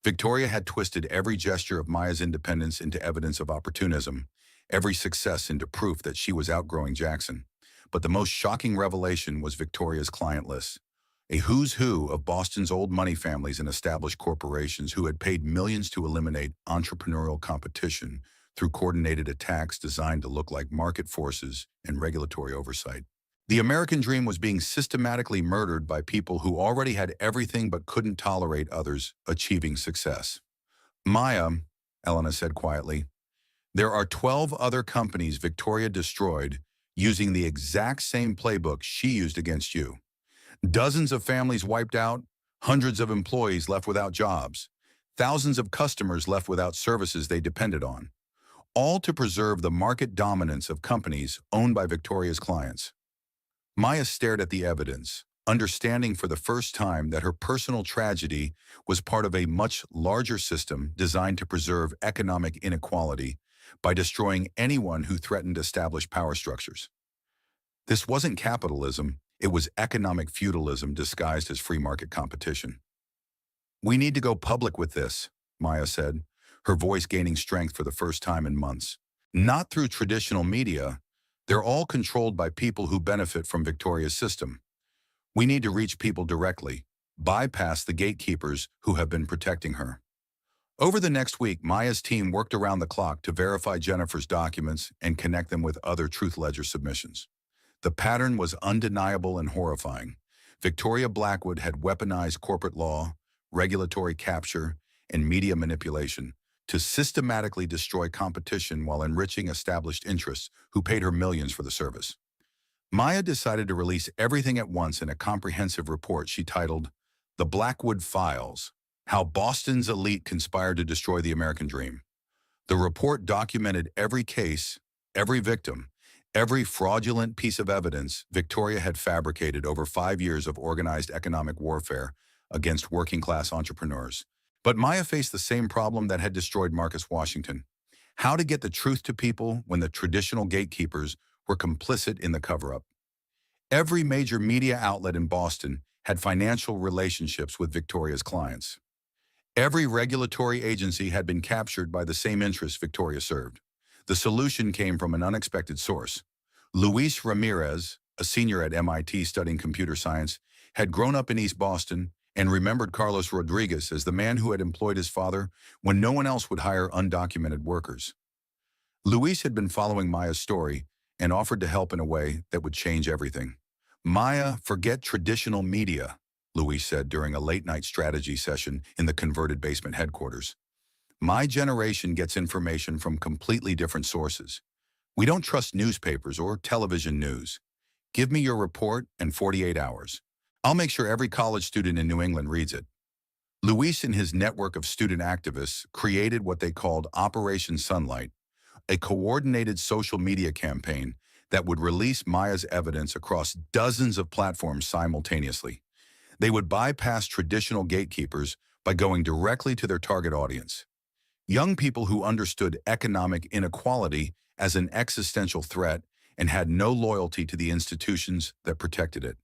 Victoria had twisted every gesture of Maya's independence into evidence of opportunism, every success into proof that she was outgrowing Jackson. But the most shocking revelation was Victoria's client list, a who's who of Boston's old money families and established corporations who had paid millions to eliminate entrepreneurial competition through coordinated attacks designed to look like market forces and regulatory oversight. The American dream was being systematically murdered by people who already had everything but couldn't tolerate others achieving success. Maya, Elena said quietly, there are 12 other companies Victoria destroyed using the exact same playbook she used against you. Dozens of families wiped out, hundreds of employees left without jobs, thousands of customers left without services they depended on, all to preserve the market dominance of companies owned by Victoria's clients. Maya stared at the evidence, understanding for the first time that her personal tragedy was part of a much larger system designed to preserve economic inequality by destroying anyone who threatened established power structures. This wasn't capitalism, it was economic feudalism disguised as free market competition. We need to go public with this, Maya said, her voice gaining strength for the first time in months. Not through traditional media. They're all controlled by people who benefit from Victoria's system. We need to reach people directly, bypass the gatekeepers who have been protecting her. Over the next week, Maya's team worked around the clock to verify Jennifer's documents and connect them with other Truth Ledger submissions. The pattern was undeniable and horrifying. Victoria Blackwood had weaponized corporate law, regulatory capture, and media manipulation to systematically destroy competition while enriching established interests who paid her millions for the service. Maya decided to release everything at once in a comprehensive report she titled The Blackwood Files: How Boston's Elite Conspired to Destroy the American Dream. The report documented every case, every victim, every fraudulent piece of evidence Victoria had fabricated over 5 years of organized economic warfare against working-class entrepreneurs. But Maya faced the same problem that had destroyed Marcus Washington: how to get the truth to people when the traditional gatekeepers were complicit in the cover-up. Every major media outlet in Boston had financial relationships with Victoria's clients. Every regulatory agency had been captured by the same interests Victoria served. The solution came from an unexpected source. Luis Ramirez, a senior at MIT studying computer science, had grown up in East Boston and remembered Carlos Rodriguez as the man who had employed his father when no one else would hire undocumented workers. Luis had been following Maya's story and offered to help in a way that would change everything. Maya, forget traditional media, Luis said during a late-night strategy session in the converted basement headquarters. My generation gets information from completely different sources. We don't trust newspapers or television news. Give me your report in 48 hours. I'll make sure every college student in New England reads it. Luis and his network of student activists created what they called Operation Sunlight, a coordinated social media campaign that would release Maya's evidence across dozens of platforms simultaneously. They would bypass traditional gatekeepers by going directly to their target audience. Young people who understood economic inequality as an existential threat and had no loyalty to the institutions that protected it.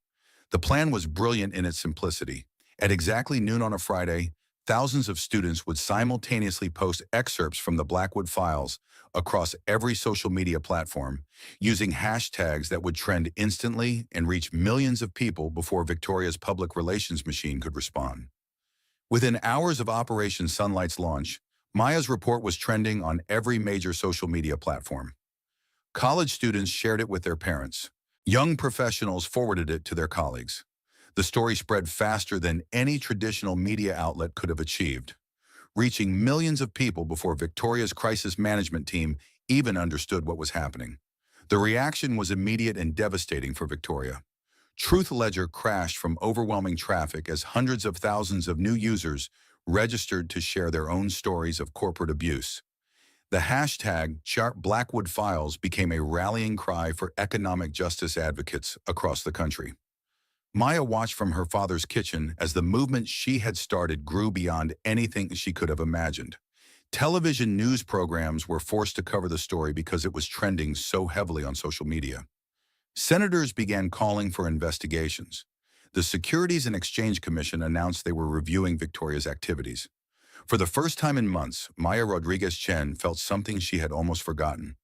The plan was brilliant in its simplicity. At exactly noon on a Friday, thousands of students would simultaneously post excerpts from the Blackwood Files across every social media platform, using hashtags that would trend instantly and reach millions of people before Victoria's public relations machine could respond. Within hours of Operation Sunlight's launch, Maya's report was trending on every major social media platform. College students shared it with their parents. Young professionals forwarded it to their colleagues. The story spread faster than any traditional media outlet could have achieved, reaching millions of people before Victoria's crisis management team even understood what was happening. The reaction was immediate and devastating for Victoria. Truth Ledger crashed from overwhelming traffic as hundreds of thousands of new users registered to share their own stories of corporate abuse. The hashtag #Blackwood Files became a rallying cry for economic justice advocates across the country. Maya watched from her father's kitchen as the movement she had started grew beyond anything she could have imagined. Television news programs were forced to cover the story because it was trending so heavily on social media. Senators began calling for investigations. The Securities and Exchange Commission announced they were reviewing Victoria's activities. For the first time in months, Maya Rodriguez Chen felt something she had almost forgotten.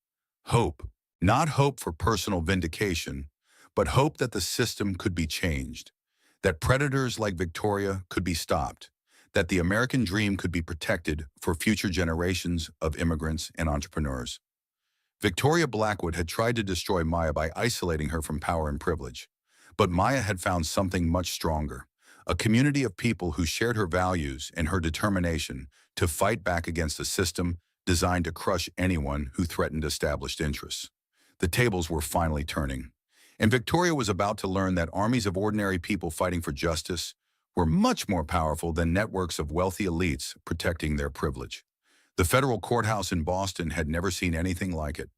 Hope. Not hope for personal vindication, but hope that the system could be changed, that predators like Victoria could be stopped, that the American dream could be protected for future generations of immigrants and entrepreneurs. Victoria Blackwood had tried to destroy Maya by isolating her from power and privilege. But Maya had found something much stronger, a community of people who shared her values and her determination to fight back against a system designed to crush anyone who threatened established interests. The tables were finally turning, and Victoria was about to learn that armies of ordinary people fighting for justice were much more powerful than networks of wealthy elites protecting their privilege. The federal courthouse in Boston had never seen anything like it.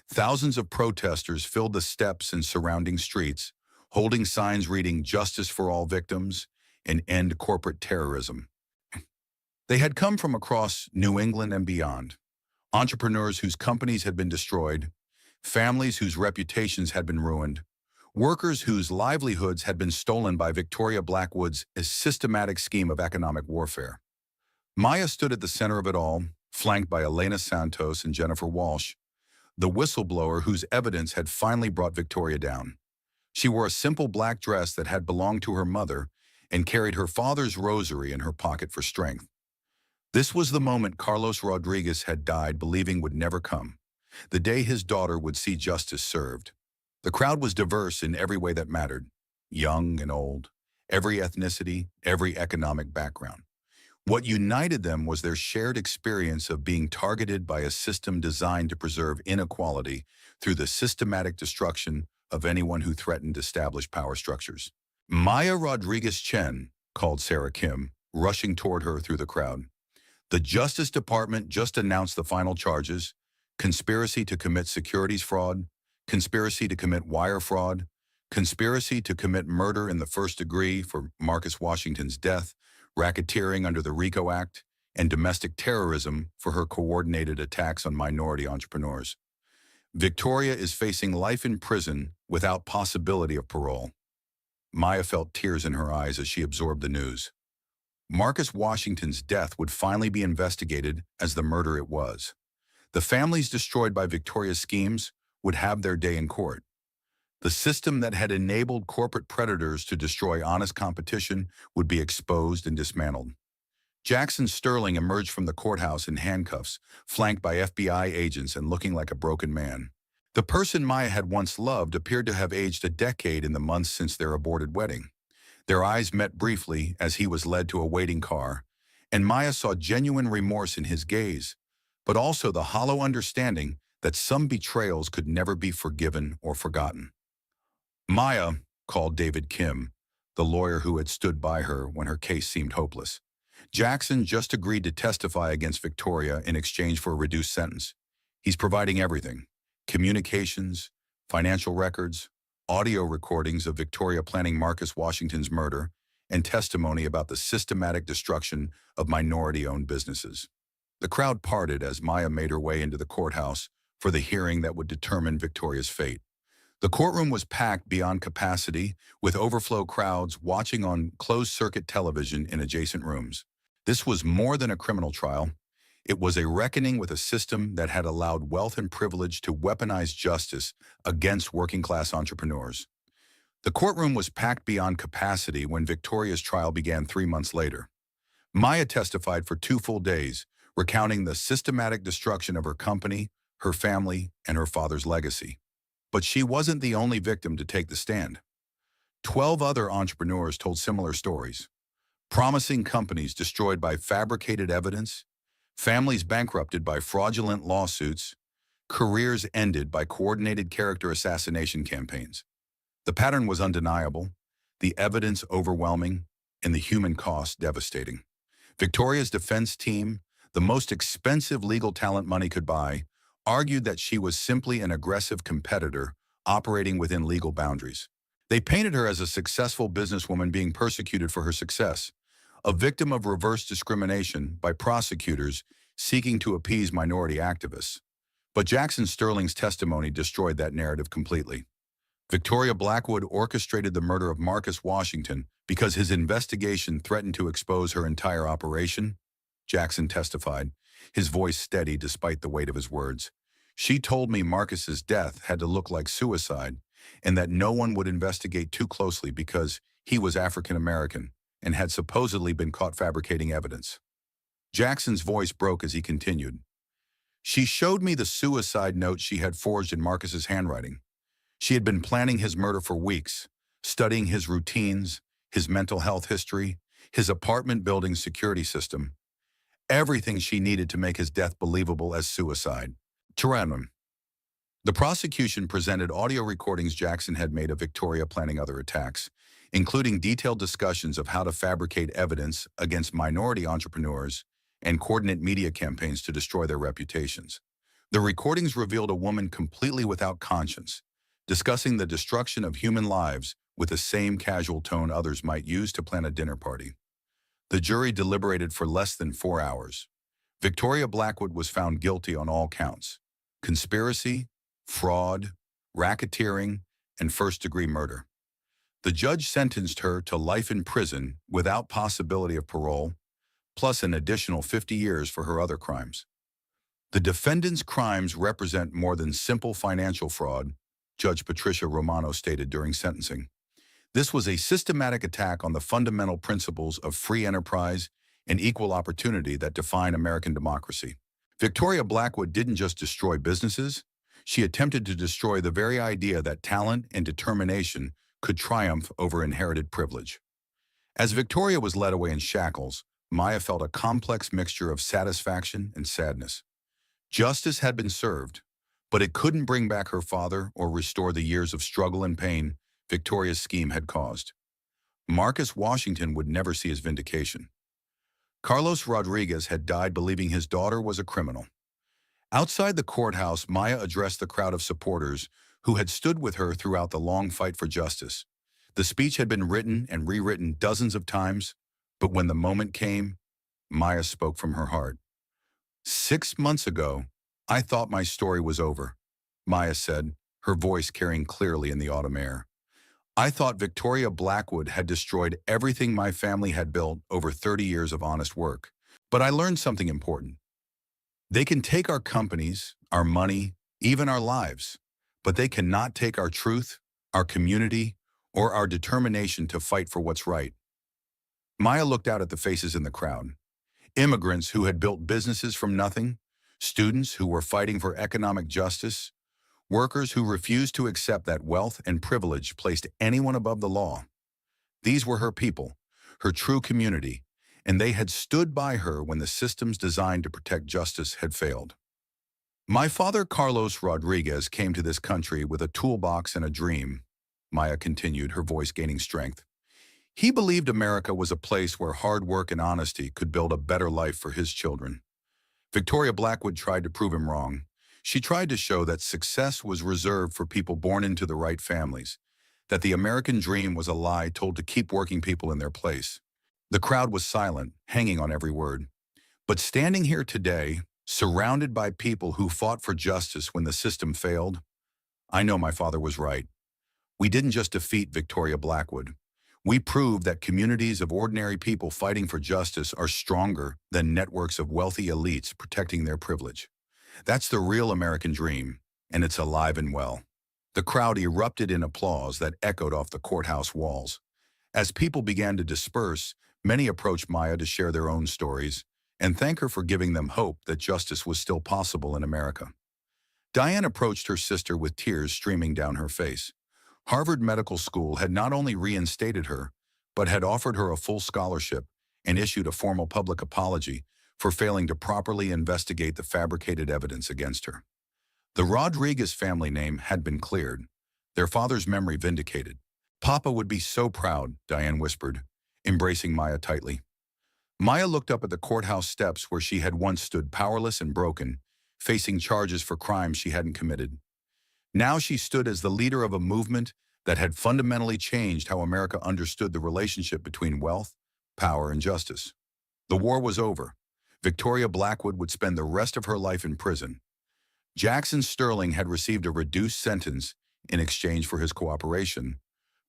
Thousands of protesters filled the steps and surrounding streets, holding signs reading "Justice for all victims" and "End corporate terrorism." They had come from across New England and beyond. Entrepreneurs whose companies had been destroyed, families whose reputations had been ruined, workers whose livelihoods had been stolen by Victoria Blackwood's systematic scheme of economic warfare. Maya stood at the center of it all, flanked by Elena Santos and Jennifer Walsh, the whistleblower whose evidence had finally brought Victoria down. She wore a simple black dress that had belonged to her mother and carried her father's rosary in her pocket for strength. This was the moment Carlos Rodriguez had died believing would never come, the day his daughter would see justice served. The crowd was diverse in every way that mattered, young and old, every ethnicity, every economic background. What united them was their shared experience of being targeted by a system designed to preserve inequality through the systematic destruction of anyone who threatened established power structures. "Maya Rodriguez Chen," called Sarah Kim, rushing toward her through the crowd. "The Justice Department just announced the final charges: conspiracy to commit securities fraud, conspiracy to commit wire fraud, conspiracy to commit murder in the first degree for Marcus Washington's death, racketeering under the RICO Act, and domestic terrorism for her coordinated attacks on minority entrepreneurs. Victoria is facing life in prison without possibility of parole." Maya felt tears in her eyes as she absorbed the news. Marcus Washington's death would finally be investigated as the murder it was. The families destroyed by Victoria's schemes would have their day in court. The system that had enabled corporate predators to destroy honest competition would be exposed and dismantled. Jackson Sterling emerged from the courthouse in handcuffs, flanked by FBI agents and looking like a broken man. The person Maya had once loved appeared to have aged a decade in the months since their aborted wedding. Their eyes met briefly as he was led to a waiting car, and Maya saw genuine remorse in his gaze, but also the hollow understanding that some betrayals could never be forgiven or forgotten. Maya called David Kim, the lawyer who had stood by her when her case seemed hopeless. Jackson just agreed to testify against Victoria in exchange for a reduced sentence. He's providing everything: communications, financial records, audio recordings of Victoria planning Marcus Washington's murder, and testimony about the systematic destruction of minority-owned businesses. The crowd parted as Maya made her way into the courthouse for the hearing that would determine Victoria's fate. The courtroom was packed beyond capacity, with overflow crowds watching on closed-circuit television in adjacent rooms. This was more than a criminal trial. It was a reckoning with a system that had allowed wealth and privilege to weaponize justice against working-class entrepreneurs. The courtroom was packed beyond capacity when Victoria's trial began 3 months later. Maya testified for 2 full days, recounting the systematic destruction of her company, her family, and her father's legacy. But she wasn't the only victim to take the stand. 12 other entrepreneurs told similar stories: promising companies destroyed by fabricated evidence, families bankrupted by fraudulent lawsuits, careers ended by coordinated character assassination campaigns. The pattern was undeniable, the evidence overwhelming, and the human cost devastating. Victoria's defense team, the most expensive legal talent money could buy, argued that she was simply an aggressive competitor operating within legal boundaries. They painted her as a successful businesswoman being persecuted for her success, a victim of reverse discrimination by prosecutors seeking to appease minority activists. But Jackson Sterling's testimony destroyed that narrative completely. Victoria Blackwood orchestrated the murder of Marcus Washington because his investigation threatened to expose her entire operation, Jackson testified, his voice steady despite the weight of his words. She told me Marcus's death had to look like suicide and that no one would investigate too closely because he was African American and had supposedly been caught fabricating evidence. Jackson's voice broke as he continued. She showed me the suicide note she had forged in Marcus's handwriting. She had been planning his murder for weeks, studying his routines, his mental health history, his apartment building security system, everything she needed to make his death believable as suicide. Tyrannon. The prosecution presented audio recordings Jackson had made of Victoria planning other attacks, including detailed discussions of how to fabricate evidence against minority entrepreneurs and coordinate media campaigns to destroy their reputations. The recordings revealed a woman completely without conscience, discussing the destruction of human lives with the same casual tone others might use to plan a dinner party. The jury deliberated for less than 4 hours. Victoria Blackwood was found guilty on all counts: conspiracy, fraud, racketeering, and first-degree murder. The judge sentenced her to life in prison without possibility of parole, plus an additional 50 years for her other crimes. The defendant's crimes represent more than simple financial fraud, Judge Patricia Romano stated during sentencing. This was a systematic attack on the fundamental principles of free enterprise and equal opportunity that define American democracy. Victoria Blackwood didn't just destroy businesses, she attempted to destroy the very idea that talent and determination could triumph over inherited privilege. As Victoria was led away in shackles, Maya felt a complex mixture of satisfaction and sadness. Justice had been served, but it couldn't bring back her father or restore the years of struggle and pain Victoria's scheme had caused. Marcus Washington would never see his vindication. Carlos Rodriguez had died believing his daughter was a criminal. Outside the courthouse, Maya addressed the crowd of supporters who had stood with her throughout the long fight for justice. The speech had been written and rewritten dozens of times, but when the moment came, Maya spoke from her heart. 6 months ago, I thought my story was over, Maya said, her voice carrying clearly in the autumn air. I thought Victoria Blackwood had destroyed everything my family had built over 30 years of honest work. But I learned something important. They can take our companies, our money, even our lives, but they cannot take our truth, our community, or our determination to fight for what's right. Maya looked out at the faces in the crowd. Immigrants who had built businesses from nothing, students who were fighting for economic justice, workers who refused to accept that wealth and privilege placed anyone above the law. These were her people, her true community, and they had stood by her when the systems designed to protect justice had failed. My father, Carlos Rodriguez, came to this country with a toolbox and a dream, Maya continued, her voice gaining strength. He believed America was a place where hard work and honesty could build a better life for his children. Victoria Blackwood tried to prove him wrong. She tried to show that success was reserved for people born into the right families, that the American dream was a lie told to keep working people in their place. The crowd was silent, hanging on every word. But standing here today, surrounded by people who fought for justice when the system failed, I know my father was right. We didn't just defeat Victoria Blackwood. We proved that communities of ordinary people fighting for justice are stronger than networks of wealthy elites protecting their privilege. That's the real American dream, and it's alive and well. The crowd erupted in applause that echoed off the courthouse walls. As people began to disperse, many approached Maya to share their own stories and thank her for giving them hope that justice was still possible in America. Diane approached her sister with tears streaming down her face. Harvard Medical School had not only reinstated her, but had offered her a full scholarship and issued a formal public apology for failing to properly investigate the fabricated evidence against her. The Rodriguez family name had been cleared, their father's memory vindicated. Papa would be so proud, Diane whispered, embracing Maya tightly. Maya looked up at the courthouse steps where she had once stood powerless and broken, facing charges for crimes she hadn't committed. Now she stood as the leader of a movement that had fundamentally changed how America understood the relationship between wealth, power, and justice. The war was over. Victoria Blackwood would spend the rest of her life in prison. Jackson Sterling had received a reduced sentence in exchange for his cooperation,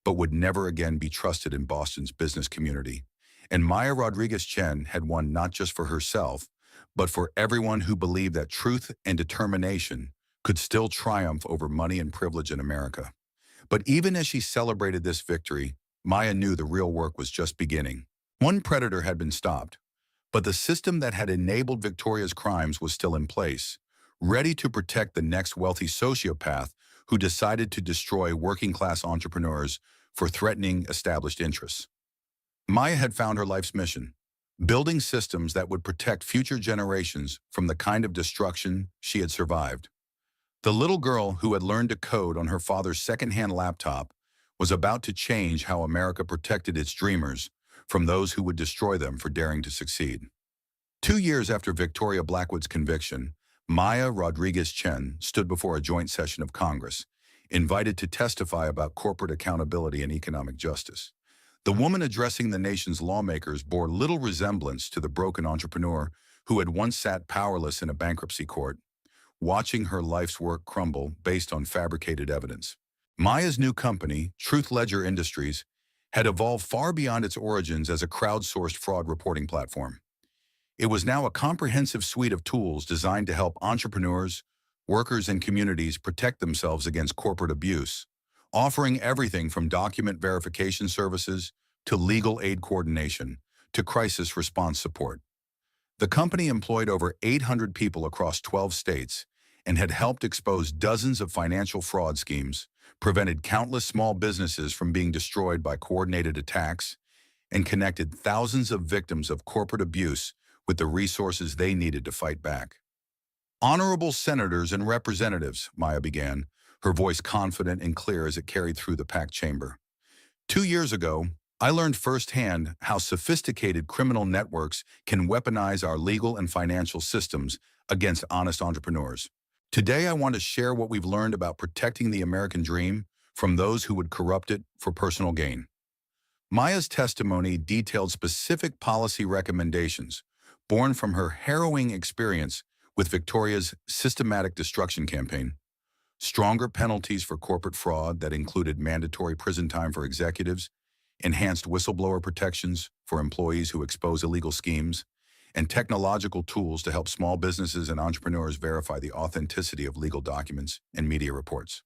but would never again be trusted in Boston's business community. And Maya Rodriguez Chen had won not just for herself, but for everyone who believed that truth and determination could still triumph over money and privilege in America. But even as she celebrated this victory, Maya knew the real work was just beginning. One predator had been stopped, but the system that had enabled Victoria's crimes was still in place, ready to protect the next wealthy sociopath who decided to destroy working-class entrepreneurs for threatening established interests. Maya had found her life's mission, building systems that would protect future generations from the kind of destruction she had survived. The little girl who had learned to code on her father's second-hand laptop was about to change how America protected its dreamers from those who would destroy them for daring to succeed. 2 years after Victoria Blackwood's conviction, Maya Rodriguez Chen stood before a joint session of Congress, invited to testify about corporate accountability and economic justice. The woman addressing the nation's lawmakers bore little resemblance to the broken entrepreneur who had once sat powerless in a bankruptcy court, watching her life's work crumble based on fabricated evidence. Maya's new company, Truth Ledger Industries, had evolved far beyond its origins as a crowdsourced fraud reporting platform. It was now a comprehensive suite of tools designed to help entrepreneurs, workers, and communities protect themselves against corporate abuse, offering everything from document verification services to legal aid coordination to crisis response support. The company employed over 800 people across 12 states and had helped expose dozens of financial fraud schemes, prevented countless small businesses from being destroyed by coordinated attacks, and connected thousands of victims of corporate abuse with the resources they needed to fight back. Honorable senators and representatives, Maya began, her voice confident and clear as it carried through the packed chamber. 2 years ago, I learned firsthand how sophisticated criminal networks can weaponize our legal and financial systems against honest entrepreneurs. Today, I want to share what we've learned about protecting the American dream from those who would corrupt it for personal gain. Maya's testimony detailed specific policy recommendations born from her harrowing experience with Victoria's systematic destruction campaign. Stronger penalties for corporate fraud that included mandatory prison time for executives, enhanced whistleblower protections for employees who expose illegal schemes, and technological tools to help small businesses and entrepreneurs verify the authenticity of legal documents and media reports.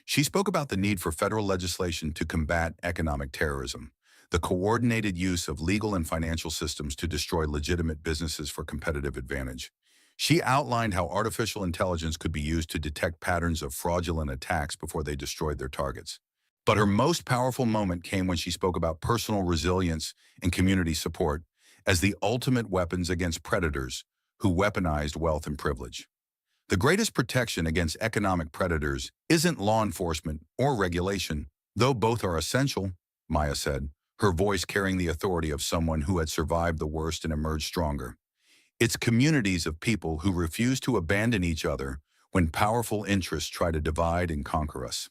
She spoke about the need for federal legislation to combat economic terrorism, the coordinated use of legal and financial systems to destroy legitimate businesses for competitive advantage. She outlined how artificial intelligence could be used to detect patterns of fraudulent attacks before they destroyed their targets. But her most powerful moment came when she spoke about personal resilience and community support, as the ultimate weapons against predators who weaponized wealth and privilege. The greatest protection against economic predators isn't law enforcement or regulation, though both are essential, Maya said, her voice carrying the authority of someone who had survived the worst and emerged stronger. It's communities of people who refuse to abandon each other when powerful interests try to divide and conquer us.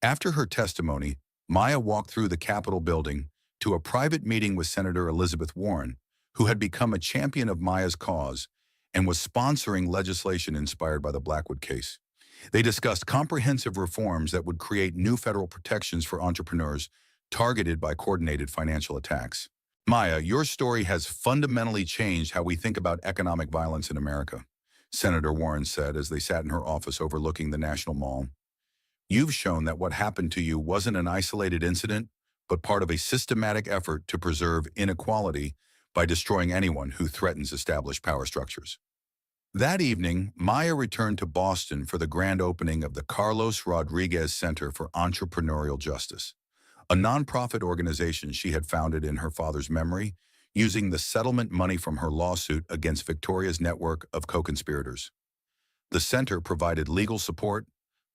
After her testimony, Maya walked through the Capitol building to a private meeting with Senator Elizabeth Warren, who had become a champion of Maya's cause and was sponsoring legislation inspired by the Blackwood case. They discussed comprehensive reforms that would create new federal protections for entrepreneurs targeted by coordinated financial attacks. Maya, your story has fundamentally changed how we think about economic violence in America, Senator Warren said as they sat in her office overlooking the National Mall. You've shown that what happened to you wasn't an isolated incident, but part of a systematic effort to preserve inequality by destroying anyone who threatens established power structures. That evening, Maya returned to Boston for the grand opening of the Carlos Rodriguez Center for Entrepreneurial Justice, a nonprofit organization she had founded in her father's memory, using the settlement money from her lawsuit against Victoria's network of co-conspirators. The center provided legal support,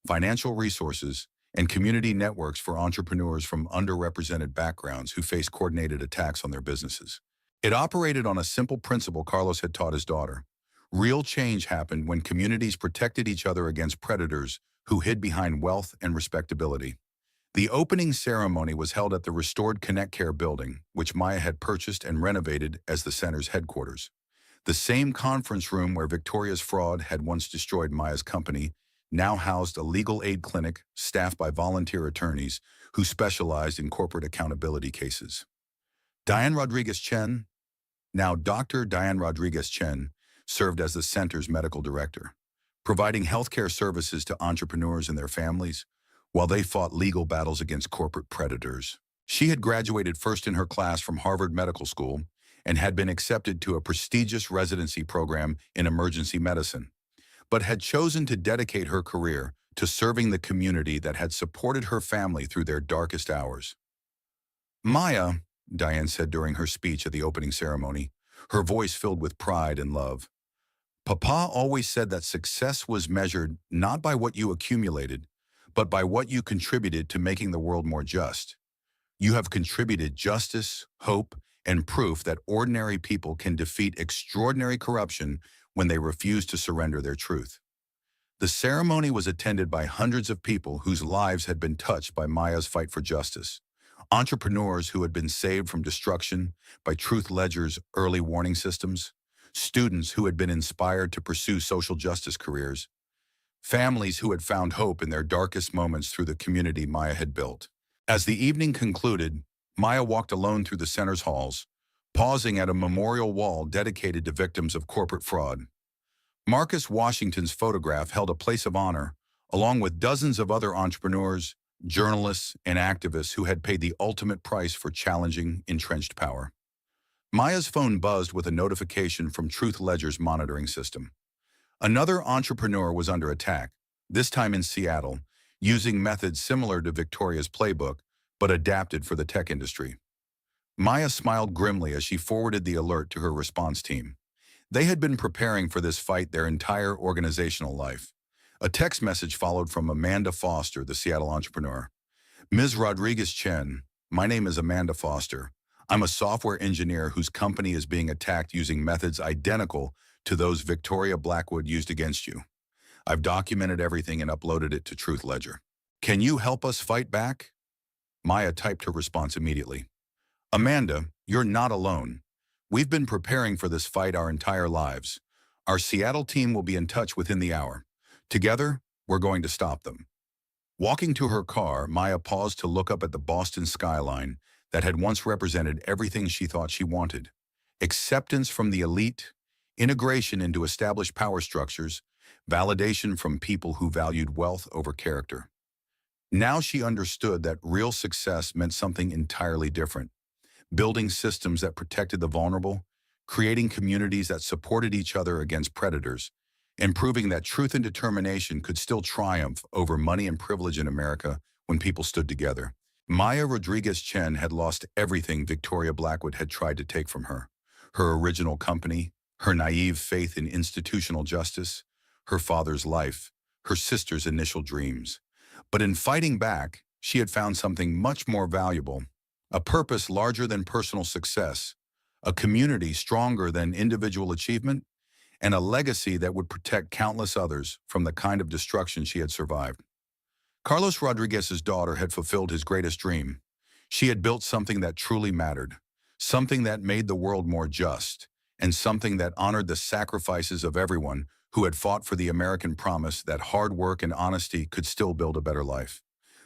financial resources, and community networks for entrepreneurs from underrepresented backgrounds who face coordinated attacks on their businesses. It operated on a simple principle Carlos had taught his daughter. Real change happened when communities protected each other against predators who hid behind wealth and respectability. The opening ceremony was held at the restored Connect Care building, which Maya had purchased and renovated as the center's headquarters. The same conference room where Victoria's fraud had once destroyed Maya's company now housed a legal aid clinic staffed by volunteer attorneys who specialized in corporate accountability cases. Diane Rodriguez Chen, now Dr. Diane Rodriguez Chen, served as the center's medical director, providing healthcare services to entrepreneurs and their families while they fought legal battles against corporate predators. She had graduated first in her class from Harvard Medical School and had been accepted to a prestigious residency program in emergency medicine, but had chosen to dedicate her career to serving the community that had supported her family through their darkest hours. Maya, Diane said during her speech at the opening ceremony, her voice filled with pride and love. Papa always said that success was measured not by what you accumulated, but by what you contributed to making the world more just. You have contributed justice, hope, and proof that ordinary people can defeat extraordinary corruption when they refuse to surrender their truth. The ceremony was attended by hundreds of people whose lives had been touched by Maya's fight for justice. Entrepreneurs who had been saved from destruction by Truth Ledger's early warning systems, students who had been inspired to pursue social justice careers, families who had found hope in their darkest moments through the community Maya had built. As the evening concluded, Maya walked alone through the center's halls, pausing at a memorial wall dedicated to victims of corporate fraud. Marcus Washington's photograph held a place of honor, along with dozens of other entrepreneurs, journalists, and activists who had paid the ultimate price for challenging entrenched power. Maya's phone buzzed with a notification from Truth Ledger's monitoring system. Another entrepreneur was under attack, this time in Seattle, using methods similar to Victoria's playbook, but adapted for the tech industry. Maya smiled grimly as she forwarded the alert to her response team. They had been preparing for this fight their entire organizational life. A text message followed from Amanda Foster, the Seattle entrepreneur. Ms. Rodriguez Chen, my name is Amanda Foster. I'm a software engineer whose company is being attacked using methods identical to those Victoria Blackwood used against you. I've documented everything and uploaded it to Truth Ledger. Can you help us fight back? Maya typed her response immediately. Amanda, you're not alone. We've been preparing for this fight our entire lives. Our Seattle team will be in touch within the hour. Together, we're going to stop them. Walking to her car, Maya paused to look up at the Boston skyline that had once represented everything she thought she wanted. Acceptance from the elite, integration into established power structures, validation from people who valued wealth over character. Now she understood that real success meant something entirely different. Building systems that protected the vulnerable, creating communities that supported each other against predators, and proving that truth and determination could still triumph over money and privilege in America when people stood together. Maya Rodriguez Chen had lost everything Victoria Blackwood had tried to take from her. her original company, her naive faith in institutional justice, her father's life, her sister's initial dreams. But in fighting back, she had found something much more valuable, a purpose larger than personal success, a community stronger than individual achievement, and a legacy that would protect countless others from the kind of destruction she had survived. Carlos Rodriguez's daughter had fulfilled his greatest dream. She had built something that truly mattered, something that made the world more just, and something that honored the sacrifices of everyone who had fought for the American promise that hard work and honesty could still build a better life.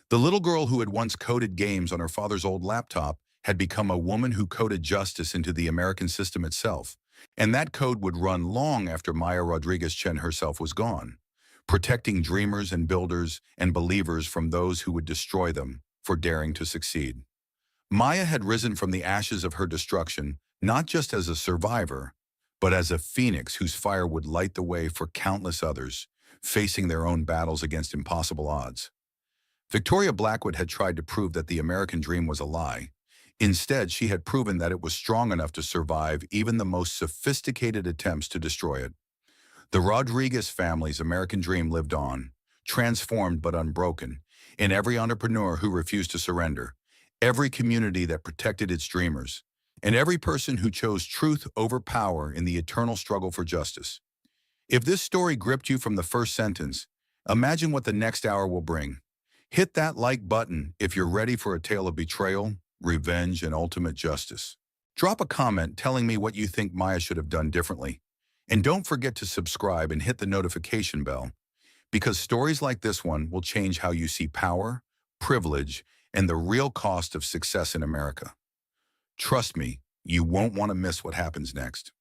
The little girl who had once coded games on her father's old laptop had become a woman who coded justice into the American system itself, and that code would run long after Maya Rodriguez Chen herself was gone, protecting dreamers and builders and believers from those who would destroy them for daring to succeed. Maya had risen from the ashes of her destruction, not just as a survivor, but as a phoenix whose fire would light the way for countless others, facing their own battles against impossible odds. Victoria Blackwood had tried to prove that the American dream was a lie. Instead, she had proven that it was strong enough to survive even the most sophisticated attempts to destroy it. The Rodriguez family's American dream lived on, transformed but unbroken, in every entrepreneur who refused to surrender, every community that protected its dreamers, and every person who chose truth over power in the eternal struggle for justice. If this story gripped you from the first sentence, imagine what the next hour will bring. Hit that like button if you're ready for a tale of betrayal, revenge, and ultimate justice. Drop a comment telling me what you think Maya should have done differently. And don't forget to subscribe and hit the notification bell, because stories like this one will change how you see power, privilege, and the real cost of success in America. Trust me, you won't want to miss what happens next.